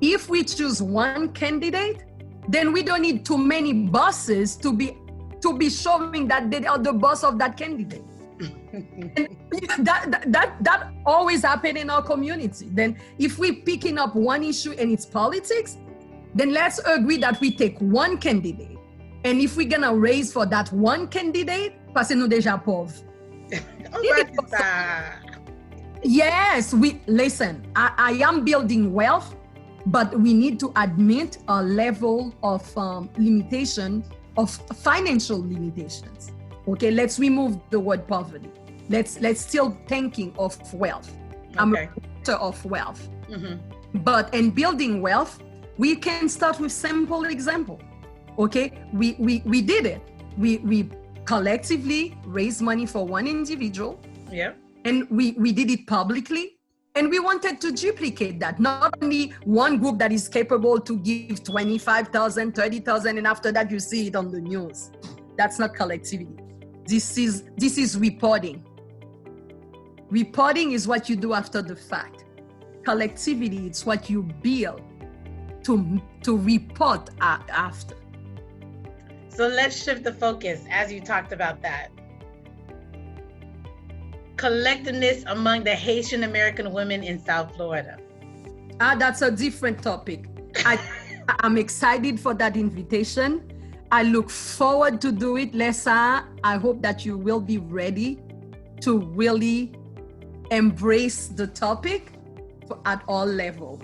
If we choose one candidate, then we don't need too many bosses to be showing that they are the boss of that candidate. that always happen in our community. Then if we're picking up one issue and it's politics, then let's agree that we take one candidate. And if we're gonna raise for that one candidate, passez-nous déjà pauvre. Yes, listen, I am building wealth, but we need to admit a level of limitation, of financial limitations. Okay, let's remove the word poverty. Let's still thinking of wealth. Okay. I'm a creator of wealth. But in building wealth, We can start with simple example. Okay, we did it. We collectively raised money for one individual. Yeah. And we did it publicly. And we wanted to duplicate that. Not only one group that is capable to give 25,000, 30,000, and after that you see it on the news. That's not collectivity. This is reporting. Reporting is what you do after the fact. Collectivity, it's what you build to report after. So let's shift the focus as you talked about that. Collectiveness among the Haitian American women in South Florida. That's a different topic. I'm excited for that invitation. I look forward to do it. Lesa, I hope that you will be ready to really embrace the topic at all levels.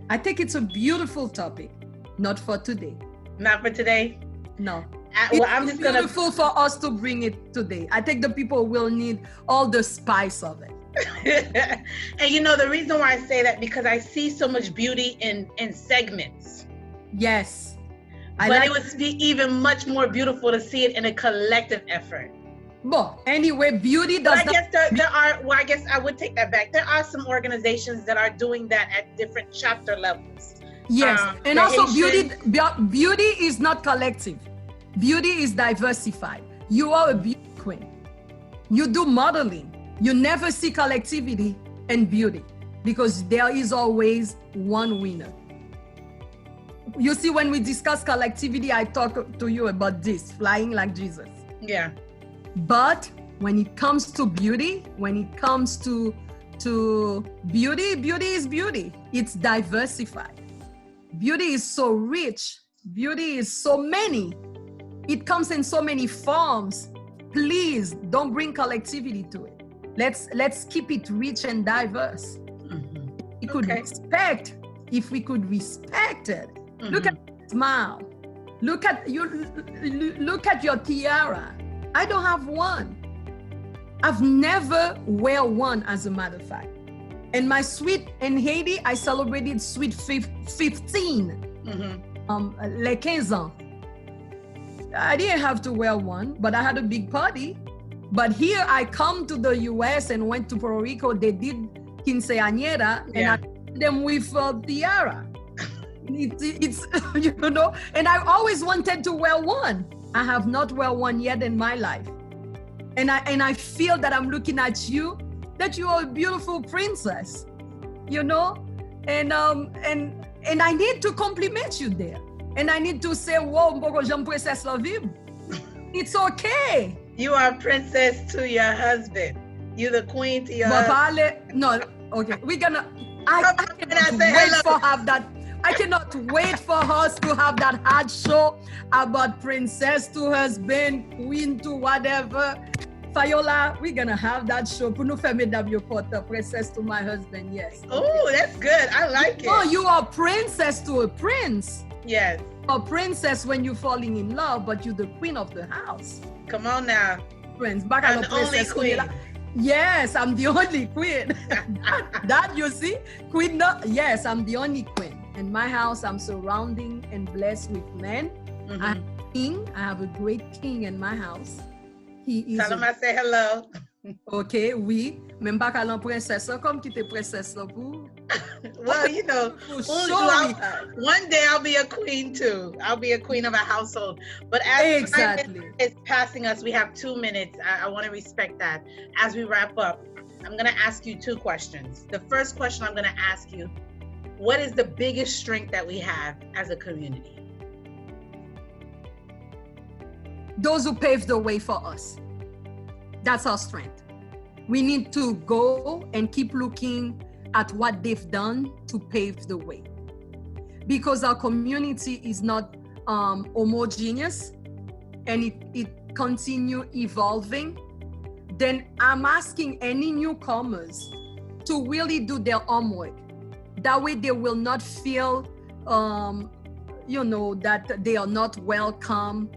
I think it's a beautiful topic. Not for today. Not for today? No. It's beautiful for us to bring it today. I think the people will need all the spice of it. And you know, the reason why I say that, because I see so much beauty in segments. Yes. But it would be even much more beautiful to see it in a collective effort. Well, anyway, beauty does I guess I guess I would take that back. There are some organizations that are doing that at different chapter levels. Yes, and also beauty is not collective. Beauty is diversified. You are a beauty queen. You do modeling. You never see collectivity and beauty because there is always one winner. You see, when we discuss collectivity, I talk to you about this, flying like Jesus. Yeah. But when it comes to beauty, when it comes to beauty, beauty is beauty. It's diversified. Beauty is so rich. Beauty is so many. It comes in so many forms. Please don't bring collectivity to it. Let's keep it rich and diverse. Mm-hmm. If we could respect it. Mm-hmm. Look at your smile. Look at your tiara. I don't have one. I've never wear one, as a matter of fact. And my sweet in Haiti, I celebrated sweet 15. Mm-hmm. Les 15 ans. I didn't have to wear one, but I had a big party. But here I come to the US and went to Puerto Rico. They did quinceañera, and I did them with tiara. It's you know, and I always wanted to wear one. I have not wear one yet in my life. And I feel that I'm looking at you, that you are a beautiful princess, you know? And I need to compliment you there. And I need to say, wow, j'aime princesse la vie. It's okay. You are a princess to your husband. You're the queen to your husband. No, okay. We're gonna, I cannot wait for have that. I cannot wait for us to have that hard show about princess to husband, queen to whatever. Fayola, we're gonna have that show. Pour nous faire mesdames yo porte, princess to my husband, yes. Oh, that's good. I like it. Oh, you are princess to a prince. Yes. A princess when you're falling in love, but you're the queen of the house. Come on now. Prince. I'm the only queen. Yes, I'm the only queen. that you see? Queen, no, yes, I'm the only queen. In my house, I'm surrounding and blessed with men. Mm-hmm. I have a king. I have a great king in my house. He is. Tell him I say hello. Okay, oui. Même pas qu'à la princesse, comme qui était princesse là pour. Well, you know, one day I'll be a queen too. I'll be a queen of a household. But as time is passing us, we have 2 minutes. I want to respect that. As we wrap up, I'm going to ask you 2 questions. The first question I'm going to ask you, what is the biggest strength that we have as a community? Those who paved the way for us. That's our strength. We need to go and keep looking at what they've done to pave the way. Because our community is not homogeneous and it continue evolving, then I'm asking any newcomers to really do their homework. That way they will not feel, that they are not welcome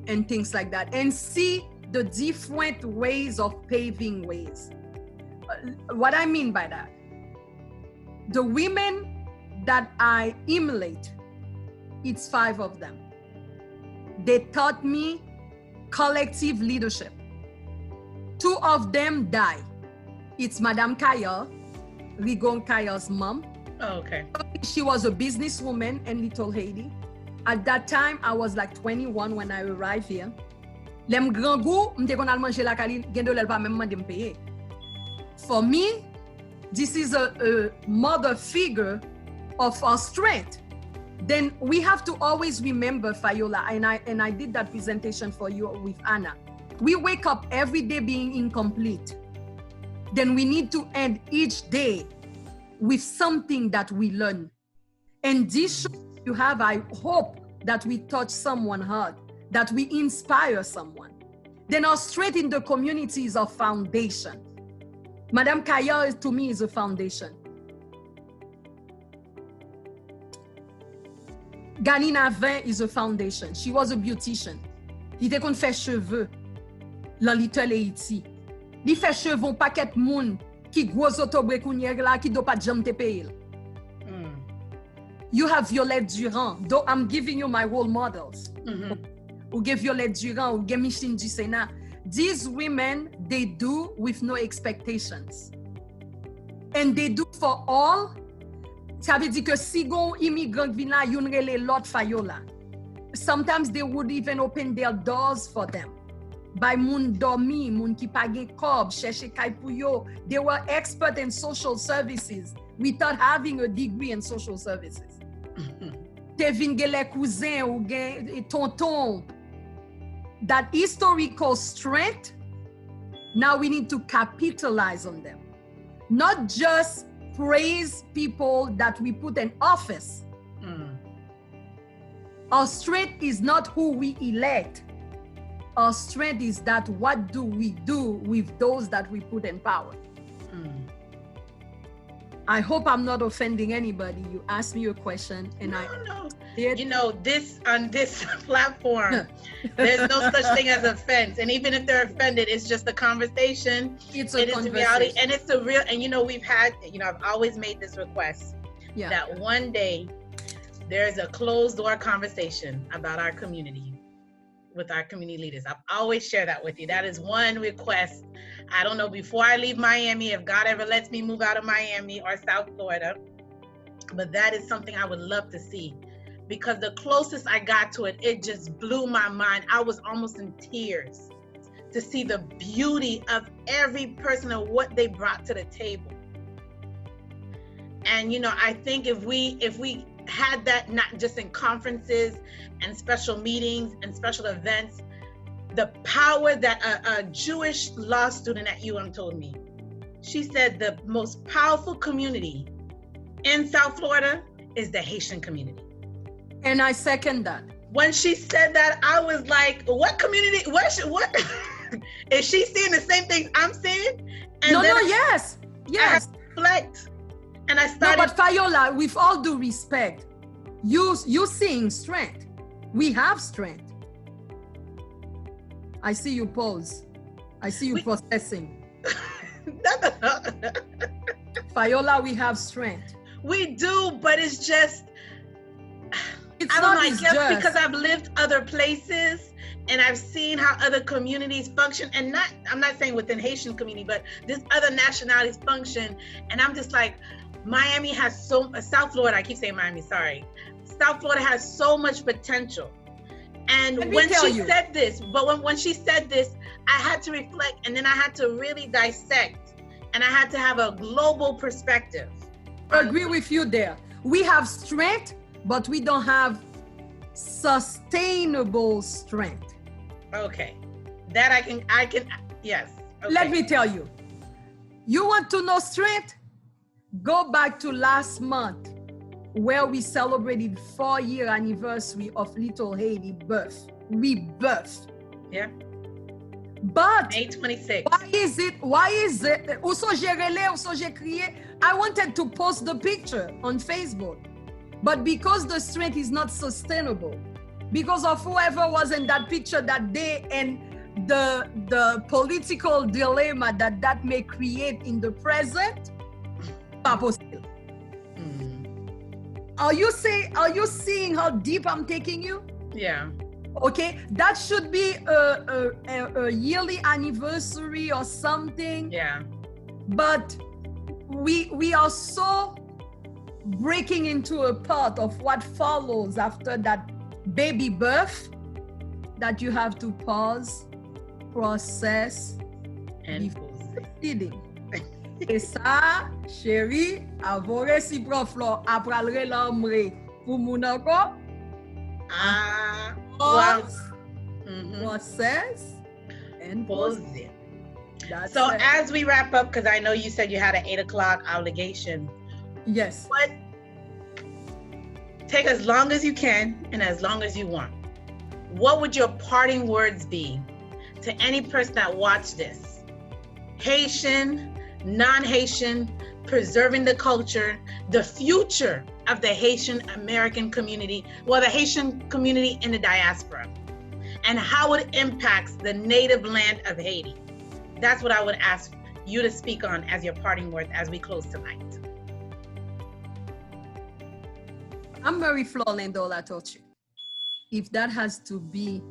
and things like that. And see the different ways of paving ways. What I mean by that, the women that I emulate, it's 5 of them. They taught me collective leadership. 2 of them die. It's Madame Kaya, Rigon Kaya's mom. Oh, okay. She was a businesswoman in Little Haiti. At that time, I was like 21 when I arrived here. Lem grand goût, m'te kon al manger la kali, gen do lèl pa même mande m'paye. For me, this is a mother figure of our strength. Then we have to always remember, Fayola, and I did that presentation for you with Anna. We wake up every day being incomplete. Then we need to end each day with something that we learn. And this show you have, I hope that we touch someone hard, that we inspire someone. Then our strength in the community is our foundation. Madame Kaya, to me, is a foundation. Ganina Vin is a foundation. She was a beautician. Li te kon fè cheveux lan Little Haiti. Li fè cheveux paquet moun ki gros otobre kounyer la ki do pa jam te paye. You have Violette Durand. Though I'm giving you my role models. Who give Violette Durand, who give Micheline du Sénat. These women, they do with no expectations. And they do for all. Ça veut dire que si gon immigrant vin la, yon rele lot Fayola. Sometimes they would even open their doors for them. By moun dormi, moun ki pa gen kob, chèche kay pou yo. They were expert in social services without having a degree in social services. Te vin gen le cousin ou gen tonton. That historical strength, now we need to capitalize on them. Not just praise people that we put in office. Our strength is not who we elect. Our strength is that what do we do with those that we put in power. I hope I'm not offending anybody. You asked me a question and no. You know, on this platform, there's no such thing as offense. And even if they're offended, it's just a conversation. It's a conversation. Reality, and it's a real, and we've had, I've always made this request that one day there's a closed door conversation about our community with our community leaders. I've always shared that with you. That is one request. I don't know, before I leave Miami, if God ever lets me move out of Miami or South Florida, but that is something I would love to see. Because the closest I got to it, it just blew my mind. I was almost in tears to see the beauty of every person and what they brought to the table. And I think if we had that, not just in conferences and special meetings and special events, the power that a Jewish law student at UM told me, she said the most powerful community in South Florida is the Haitian community. And I second that. When she said that, I was like, what community, what is she seeing the same things I'm seeing? And yes. I reflect, and I started. No, but Fayola, with all due respect, you seeing strength. We have strength. I see you pause. I see you processing. Fayola, we have strength. We do, but it's just, I don't know, I guess because I've lived other places and I've seen how other communities function, and I'm not saying within Haitian community, but this other nationalities function. And I'm just like, Miami has South Florida, I keep saying Miami, sorry. South Florida has so much potential. And when she said this, when she said this, I had to reflect, and then I had to really dissect, and I had to have a global perspective. I agree with you there. We have strength, but we don't have sustainable strength. Okay. That I can, yes. Okay. Let me tell you. You want to know strength? Go back to last month, where we celebrated 4-year anniversary of Little Haiti rebirth. Yeah. But May 26th. Why is it? Also, j'ai crié. I wanted to post the picture on Facebook, but because the strength is not sustainable, because of whoever was in that picture that day and the political dilemma that may create in the present, pas possible. Are you seeing how deep I'm taking you? Yeah. Okay, that should be a yearly anniversary or something. Yeah. But we are so breaking into a part of what follows after that baby birth that you have to pause, process, And feeding. Et ça, chérie, avant réciproque, après le l'homme pour mon encore. Pause, process, and pause pause. it. So as we wrap up, because I know you said you had an 8 o'clock obligation. Yes. Take as long as you can and as long as you want. What would your parting words be to any person that watched this? Haitian, non-Haitian, preserving the culture, the future of the Haitian American community, well, the Haitian community in the diaspora, and how it impacts the native land of Haiti. That's what I would ask you to speak on as your parting words as we close tonight. I'm Mary Florlando Latoche. If that has to be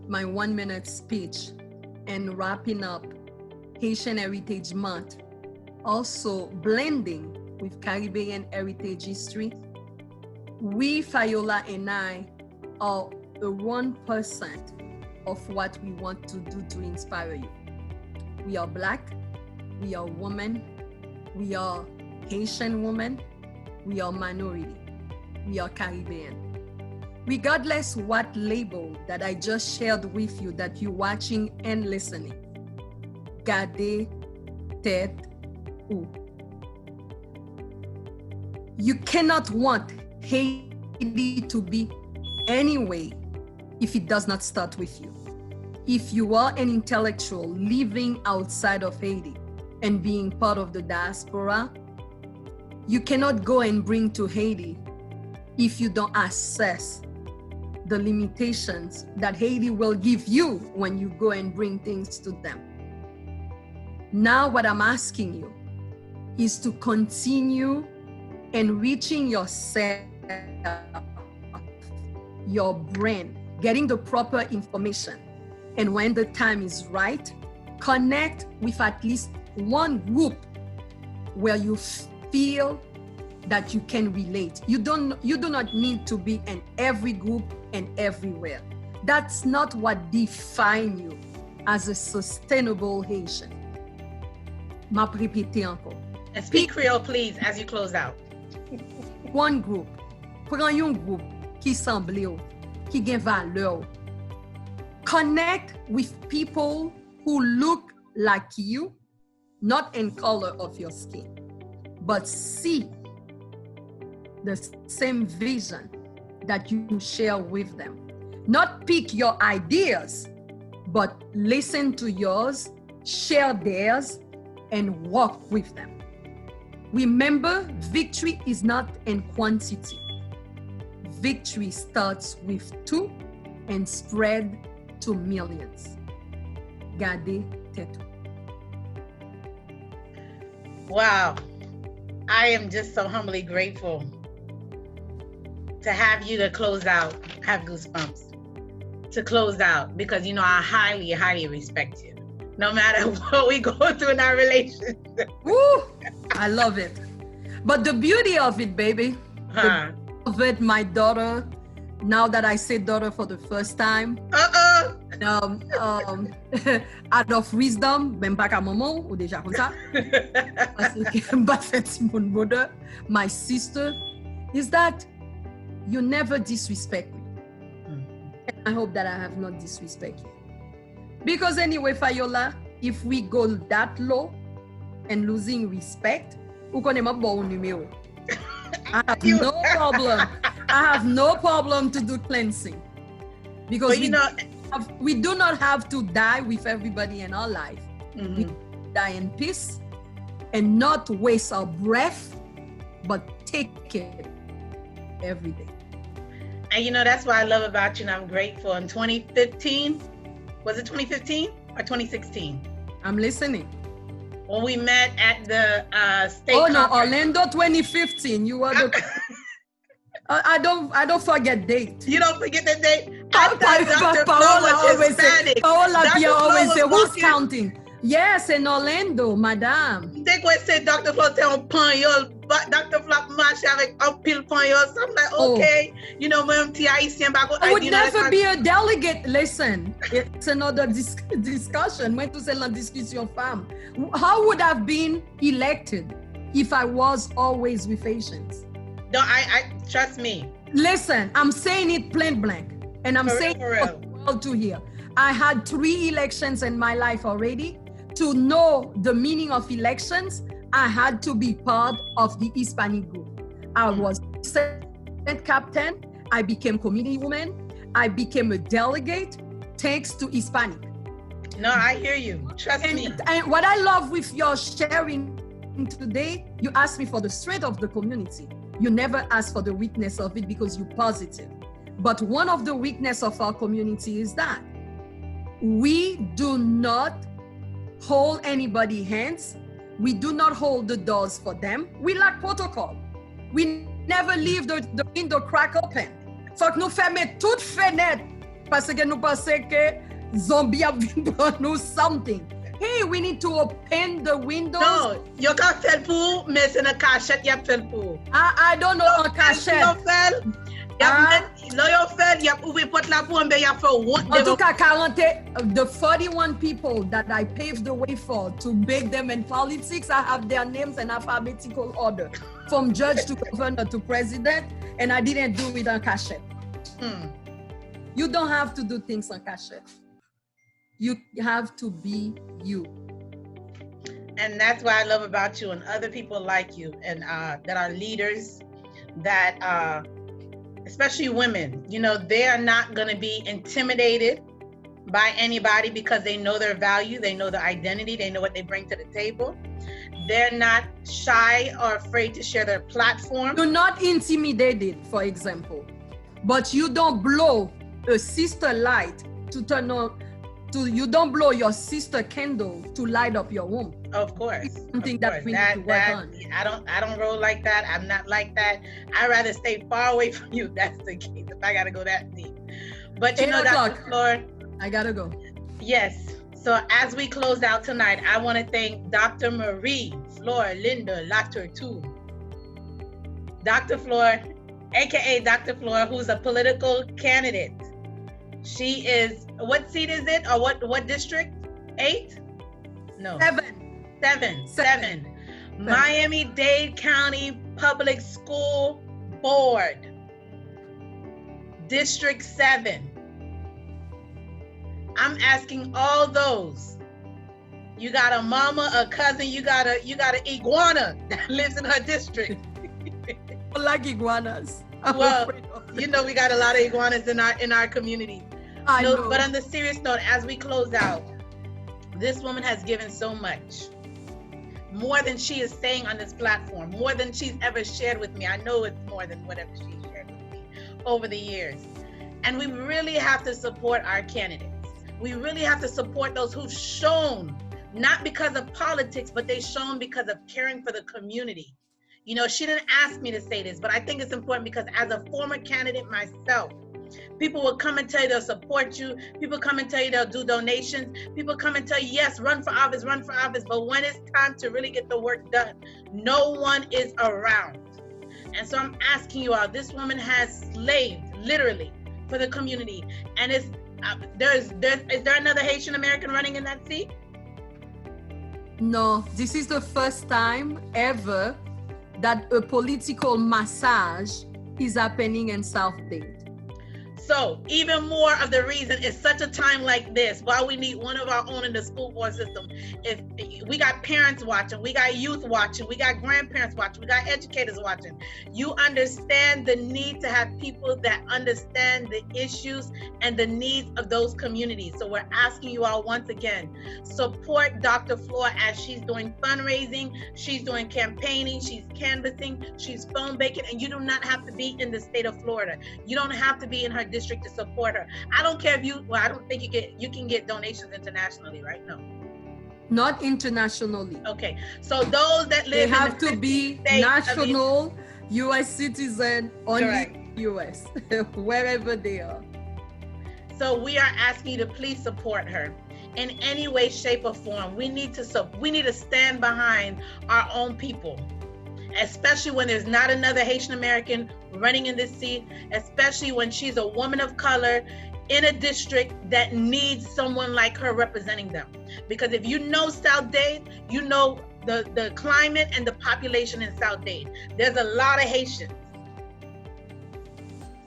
my 1 minute speech and wrapping up Haitian Heritage Month, also blending with Caribbean heritage history, we, Fayola and I, are the 1% of what we want to do to inspire you. We are Black, we are women, we are Haitian women, we are minority, we are Caribbean. Regardless what label that I just shared with you that you're watching and listening, gardez tête haute. You cannot want Haiti to be any way if it does not start with you. If you are an intellectual living outside of Haiti and being part of the diaspora, you cannot go and bring to Haiti if you don't assess the limitations that Haiti will give you when you go and bring things to them. Now what I'm asking you is to continue enriching yourself, your brain, getting the proper information. And when the time is right, connect with at least one group where you feel that you can relate. You do not need to be in every group and everywhere. That's not what defines you as a sustainable Haitian. M'a répété encore. And speak Creole, please, as you close out. One group. Prends un groupe qui semble, qui gen valeur. Connect with people who look like you, not in color of your skin, but see the same vision that you share with them. Not pick your ideas, but listen to yours, share theirs, and walk with them. Remember, victory is not in quantity. Victory starts with 2 and spread to millions. Gardez tête haute. Wow. I am just so humbly grateful to have you to close out, have goosebumps, to close out, because, you know, I highly, highly respect you. No matter what we go through in our relationship. Woo! I love it. But the beauty of it, baby, of it, my daughter, now that I say daughter for the first time, out of wisdom, ben pa ka maman ou deja kon sa, my sister, is that you never disrespect me. And I hope that I have not disrespect you. Because anyway, Fayola, if we go that low and losing respect, ou konen ma bon numéro. I have no problem. I have no problem to do cleansing. Because we do not have to die with everybody in our life. Mm-hmm. We die in peace and not waste our breath, but take it every day. And you know, that's what I love about you, and I'm grateful. In 2015, was it 2015 or 2016? I'm listening. When we met at the state conference. No, Orlando 2015. You were the... I don't forget date. You don't forget the date. I thought Dr. Flo Paola was always say, Hispanic. Paola Dr. Pierre Flo always was say, who's walking- counting? Yes, in Orlando, madame. Dès qu'on essaie Dr. Flo c'est un panyol, Dr. Flo marche avec un pile panyol. So I'm like, okay, you know, même petit Haitien bago. I would never be a delegate. Listen, it's another discussion. When to say la discussion femme. How would I have been elected if I was always with Haitians? No, I trust me. Listen, I'm saying it plain blank, and I'm saying for it for the world to hear. I had 3 elections in my life already. To know the meaning of elections, I had to be part of the Hispanic group. I was Senate captain. I became committee woman. I became a delegate thanks to Hispanic. No, I hear you. Trust me. And what I love with your sharing today, you asked me for the strength of the community. You never ask for the weakness of it because you're positive. But one of the weakness of our community is that we do not hold anybody's hands. We do not hold the doors for them. We lack protocol. We never leave the window crack open. Faut que nous fermer toute fenêtre parce que nous pensons que zombie a prendre nous something. Hey, we need to open the windows. No, you can faire pour, mais c'est une cachette, y a fait pour. I don't know en cachette. En tout cas, 40, the 41 people that I paved the way for to make them in politics, I have their names in alphabetical order, from judge to governor to president, and I didn't do it on cachette. You don't have to do things on cachette. You have to be you. And that's what I love about you and other people like you, and that are leaders, that especially women, you know, they are not going to be intimidated by anybody because they know their value, they know their identity, they know what they bring to the table. They're not shy or afraid to share their platform. You're not intimidated, for example, but you don't blow a sister light to turn on. You don't blow your sister candle to light up your womb. Of course. It's something that we need to work on. I don't roll like that. I'm not like that. I'd rather stay far away from you. That's the case. If I gotta go that deep. But you know, Dr. Flor, I gotta go. Yes. So as we close out tonight, I want to thank Dr. Marie Flor Linda Latourtou. Dr. Flor, aka Dr. Flor, who's a political candidate. She is, what seat is it? Or what district? 8? No. 7. Miami-Dade County Public School Board. District 7. I'm asking all those. You got a mama, a cousin, you got an iguana that lives in her district. I like iguanas. Well, you know we got a lot of iguanas in our community. I know. But on the serious note, as we close out, this woman has given so much. More than she is saying on this platform, more than she's ever shared with me. I know it's more than whatever she's shared with me over the years. And we really have to support our candidates. We really have to support those who've shown, not because of politics, but they've shown because of caring for the community. You know, she didn't ask me to say this, but I think it's important because as a former candidate myself, people will come and tell you they'll support you. People come and tell you they'll do donations. People come and tell you, yes, run for office. But when it's time to really get the work done, no one is around. And so I'm asking you all, this woman has slaved literally for the community. And is there another Haitian American running in that seat? No, this is the first time ever that a political massage is happening in South Dade. So even more of the reason it's such a time like this, why we need one of our own in the school board system. If we got parents watching, we got youth watching, we got grandparents watching, we got educators watching. You understand the need to have people that understand the issues and the needs of those communities. So we're asking you all once again, support Dr. Flor as she's doing fundraising, she's doing campaigning, she's canvassing, she's phone baking, and you do not have to be in the state of Florida. You don't have to be in her district to support her. I don't care if I don't think you can get donations internationally, right? No. Not internationally. Okay. So those that live they have to be national U.S. citizen, only Correct. U.S. wherever they are. So we are asking you to please support her in any way, shape, or form. We need to stand behind our own people, especially when there's not another Haitian American running in this seat, especially when she's a woman of color in a district that needs someone like her representing them. Because if you know South Dade, you know the climate and the population in South Dade. There's a lot of Haitians,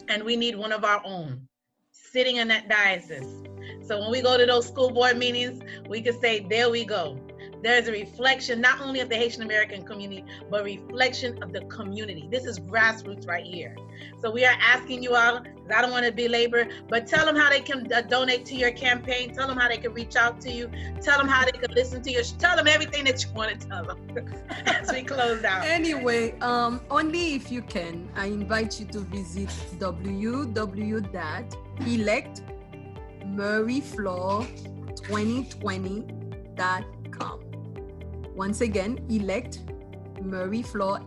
and we need one of our own sitting in that diocese. So when we go to those school board meetings, we can say, there we go. There's a reflection not only of the Haitian American community, but a reflection of the community. This is grassroots right here. So we are asking you all, because I don't want to belabor, but tell them how they can donate to your campaign. Tell them how they can reach out to you. Tell them how they can listen to you. Tell them everything that you want to tell them as we close out. Anyway, only if you can, I invite you to visit www.electmurrayflor2020.com. Once again, elect Murrayflor,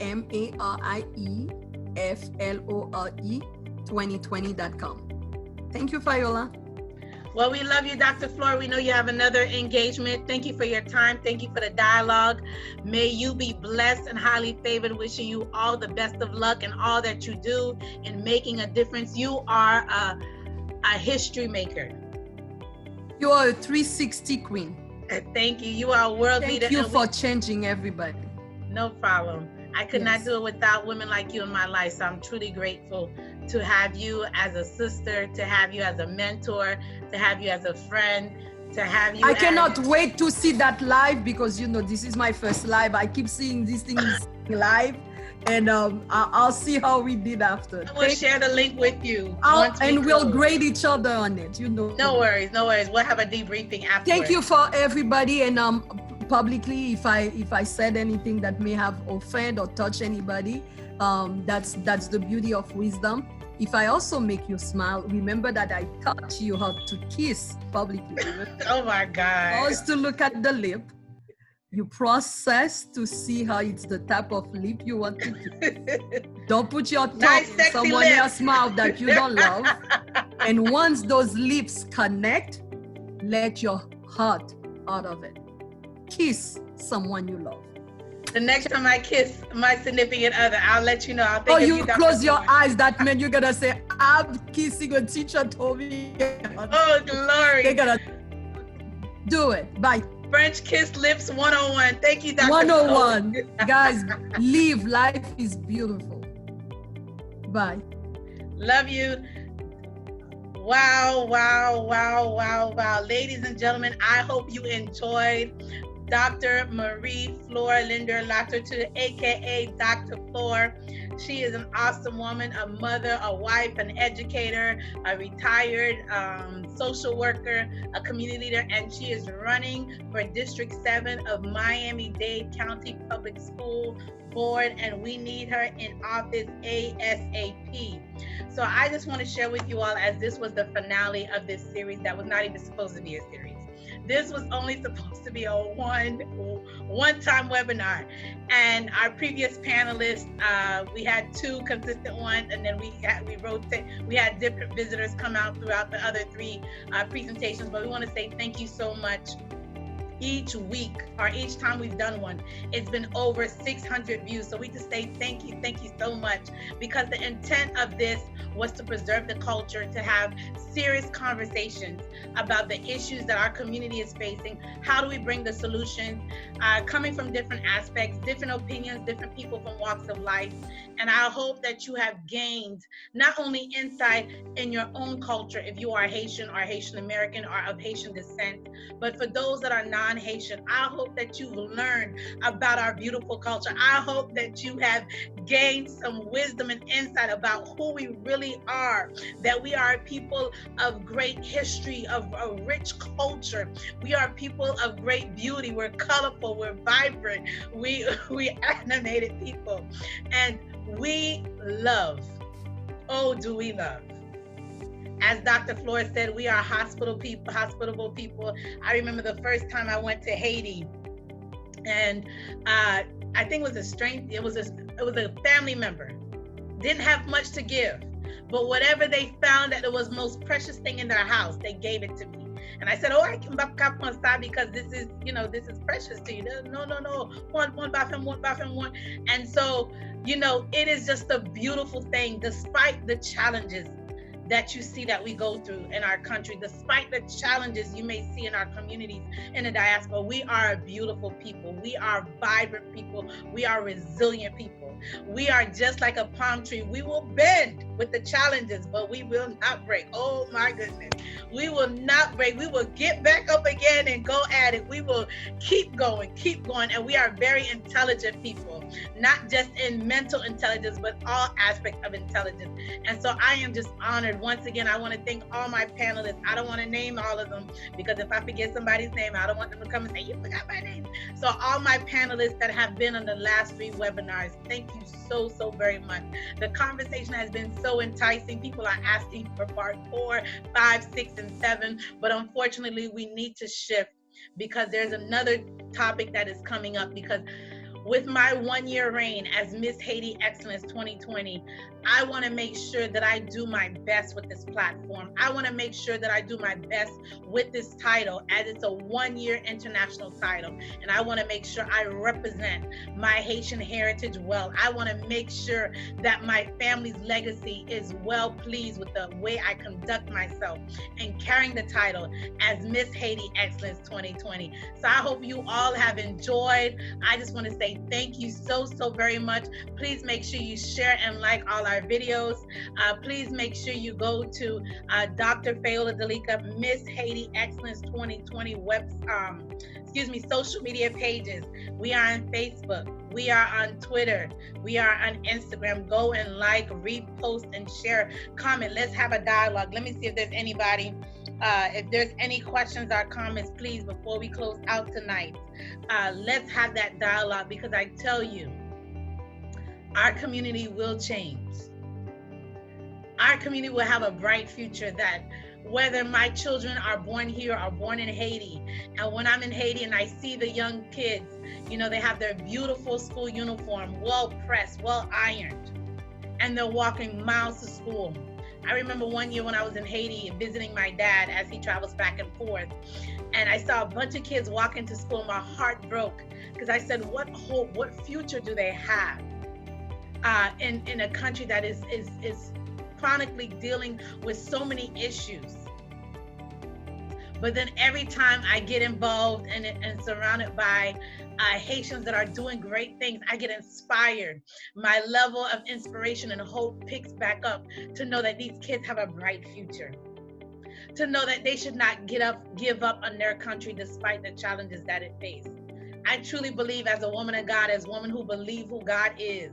MARIEFLORE 2020.com. Thank you, Fayola. Well, we love you, Dr. Flor. We know you have another engagement. Thank you for your time. Thank you for the dialogue. May you be blessed and highly favored. Wishing you all the best of luck in all that you do in making a difference. You are a history maker. You are a 360 queen. Thank you. You are a world leader. Thank you for changing everybody. No problem. I could not do it without women like you in my life. So I'm truly grateful to have you as a sister, to have you as a mentor, to have you as a friend, to have you. I cannot wait to see that live, because this is my first live. I keep seeing these things live, and I'll see how we did after. I will share the link with you. We'll grade each other on it. No worries. We'll have a debriefing afterwards. Thank you for everybody, and publicly, if I said anything that may have offended or touched anybody, that's the beauty of wisdom. If I also make you smile, remember that I taught you how to kiss publicly. Oh my God. First to look at the lip. You process to see how it's the type of lip you want to kiss. Don't put your tongue in someone else's mouth that you don't love. And once those lips connect, let your heart out of it. Kiss someone you love. The next time I kiss my significant other, I'll let you know. I'll think you close your eyes. That means you're gonna say, "I'm kissing a teacher told me." Oh, glory! They're gonna do it. Bye. French kiss lips 101. Thank you, Dr. 101. Guys, live. Life is beautiful. Bye. Love you. Wow, wow, wow, wow, wow. Ladies and gentlemen, I hope you enjoyed Dr. Marie Flor Linder Latortu, aka Dr. Flor. She is an awesome woman, a mother, a wife, an educator, a retired social worker, a community leader, and she is running for District 7 of Miami-Dade County Public School Board, and we need her in office ASAP. So I just want to share with you all, as this was the finale of this series that was not even supposed to be a series. This was only supposed to be a one-time webinar, and our previous panelists, we had 2 consistent ones, and then we had different visitors come out throughout the other 3 presentations. But we want to say thank you so much. Each week, or each time we've done one, it's been over 600 views. So we just say thank you so much, because the intent of this was to preserve the culture, to have serious conversations about the issues that our community is facing. How do we bring the solutions, coming from different aspects, different opinions, different people from walks of life. And I hope that you have gained not only insight in your own culture, if you are Haitian or Haitian American or of Haitian descent, but for those that are non-Haitian, I hope that you've learned about our beautiful culture. I hope that you have gained some wisdom and insight about who we really are, that we are people of great history, of a rich culture. We are people of great beauty. We're colorful, we're vibrant, we animated people, and we love. Oh, do we love? As Dr. Flor said, we are hospitable people. I remember the first time I went to Haiti, and I think it was it was a family member, didn't have much to give, but whatever they found that it was most precious thing in their house, they gave it to me. And I said, oh, I can back on side because this is, this is precious to you. No, one bathroom, one. And so, it is just a beautiful thing, despite the challenges that you see that we go through in our country, despite the challenges you may see in our communities in the diaspora. We are a beautiful people. We are vibrant people. We are resilient people. We are just like a palm tree. We will bend with the challenges, but we will not break. Oh my goodness. We will not break. We will get back up again and go at it. We will keep going. And we are very intelligent people, not just in mental intelligence, but all aspects of intelligence. And so I am just honored. Once again, I want to thank all my panelists. I don't want to name all of them because if I forget somebody's name, I don't want them to come and say, you forgot my name. So all my panelists that have been on the last 3 webinars, thank you so very much. The conversation has been so enticing. People are asking for part 4, 5, 6, and 7, but unfortunately we need to shift because there's another topic that is coming up. Because with my 1-year reign as Miss Haiti Excellence 2020, I want to make sure that I do my best with this platform. I want to make sure that I do my best with this title, as it's a 1-year international title. And I want to make sure I represent my Haitian heritage well. I want to make sure that my family's legacy is well pleased with the way I conduct myself and carrying the title as Miss Haiti Excellence 2020. So I hope you all have enjoyed. I just want to say thank you so very much. Please make sure you share and like all our videos. Please make sure you go to Dr. Fayola Delica Miss Haiti Excellence 2020 social media pages. We are on Facebook. We are on Twitter. We are on Instagram. Go and like, repost, and share, comment. Let's have a dialogue. Let me see if there's anybody. If there's any questions or comments, please, before we close out tonight, let's have that dialogue, because I tell you, our community will change. Our community will have a bright future, that whether my children are born here or born in Haiti, and when I'm in Haiti and I see the young kids, they have their beautiful school uniform, well pressed, well ironed, and they're walking miles to school. I remember one year when I was in Haiti visiting my dad as he travels back and forth, and I saw a bunch of kids walking to school. My heart broke, because I said, what hope, what future do they have in a country that is chronically dealing with so many issues? But then every time I get involved and surrounded by Haitians that are doing great things, I get inspired. My level of inspiration and hope picks back up to know that these kids have a bright future, to know that they should not give up on their country despite the challenges that it faces. I truly believe, as a woman of God, as a woman who believes who God is,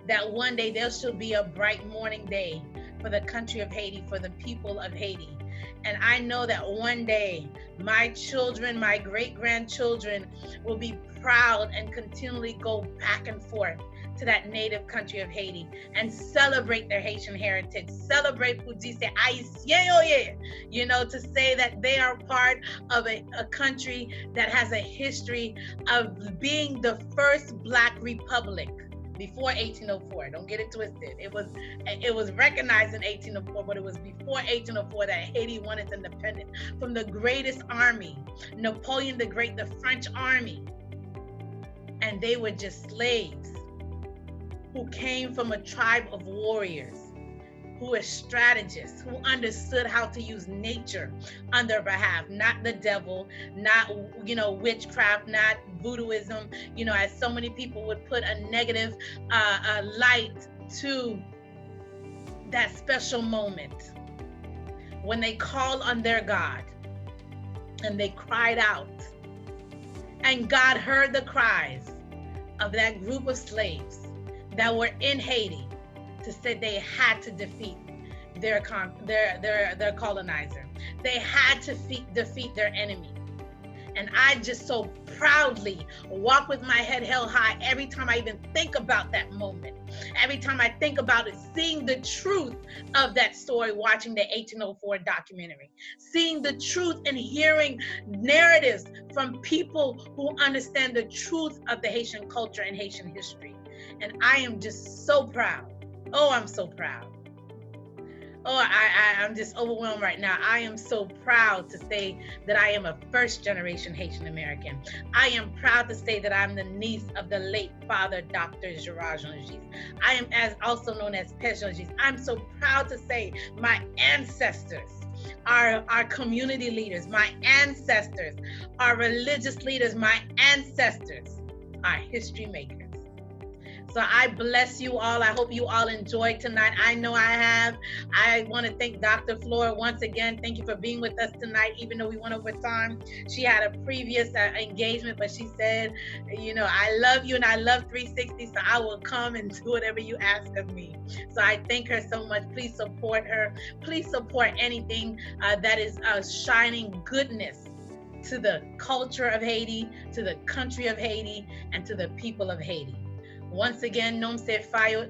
that one day there shall be a bright morning day for the country of Haiti, for the people of Haiti. And I know that one day my children, my great-grandchildren will be proud and continually go back and forth to that native country of Haiti and celebrate their Haitian heritage, celebrate Haitien, to say that they are part of a country that has a history of being the first Black republic. Before 1804, don't get it twisted. It was recognized in 1804, but it was before 1804 that Haiti won its independence from the greatest army, Napoleon the Great, the French army. And they were just slaves who came from a tribe of warriors, who were strategists, who understood how to use nature on their behalf, not the devil, not, witchcraft, not voodooism, as so many people would put a negative light to that special moment when they called on their God and they cried out. And God heard the cries of that group of slaves that were in Haiti, to say they had to defeat their colonizer. They had to defeat their enemy. And I just so proudly walk with my head held high every time I even think about that moment. Every time I think about it, seeing the truth of that story, watching the 1804 documentary, seeing the truth and hearing narratives from people who understand the truth of the Haitian culture and Haitian history. And I am just so proud. Oh, I'm so proud. Oh, I'm just overwhelmed right now. I am so proud to say that I am a first-generation Haitian American. I am proud to say that I'm the niece of the late father, Dr. Gerard Jean-Gis. I am also known as Père Jean-Gis. I'm so proud to say my ancestors, our community leaders, my ancestors, our religious leaders, my ancestors, are history makers. So I bless you all. I hope you all enjoyed tonight. I know I have. I want to thank Dr. Flora once again. Thank you for being with us tonight, even though we went over time. She had a previous engagement, but she said, you know, I love you and I love 360, so I will come and do whatever you ask of me. So I thank her so much. Please support her. Please support anything that is shining goodness to the culture of Haiti, to the country of Haiti, and to the people of Haiti. Once again, nom se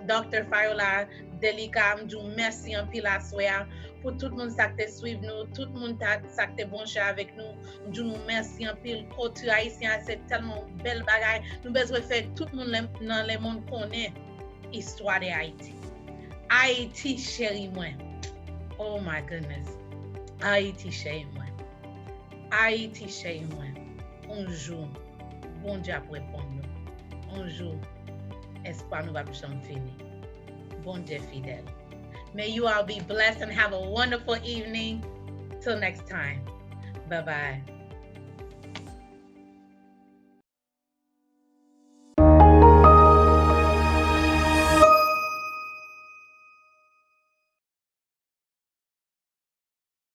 Dr. Fayola Delica, m'dou merci en pile assoya pour tout le monde qui te suive nous, tout le monde qui te branché avec nous. M'dou nous merci en pile. Culture haïtien, c'est tellement belle bagaille. Nous besoin faire tout le monde dans le monde connaît histoire de Haïti. Haïti chéri moi. Oh my goodness. Haïti chéri moi. Haïti chéri moi. Un jour, bon Dieu après pour nous. Un jour, espoir nous va plus jamais finir. Bon Dieu fidèle. May you all be blessed and have a wonderful evening. Till next time. Bye-bye.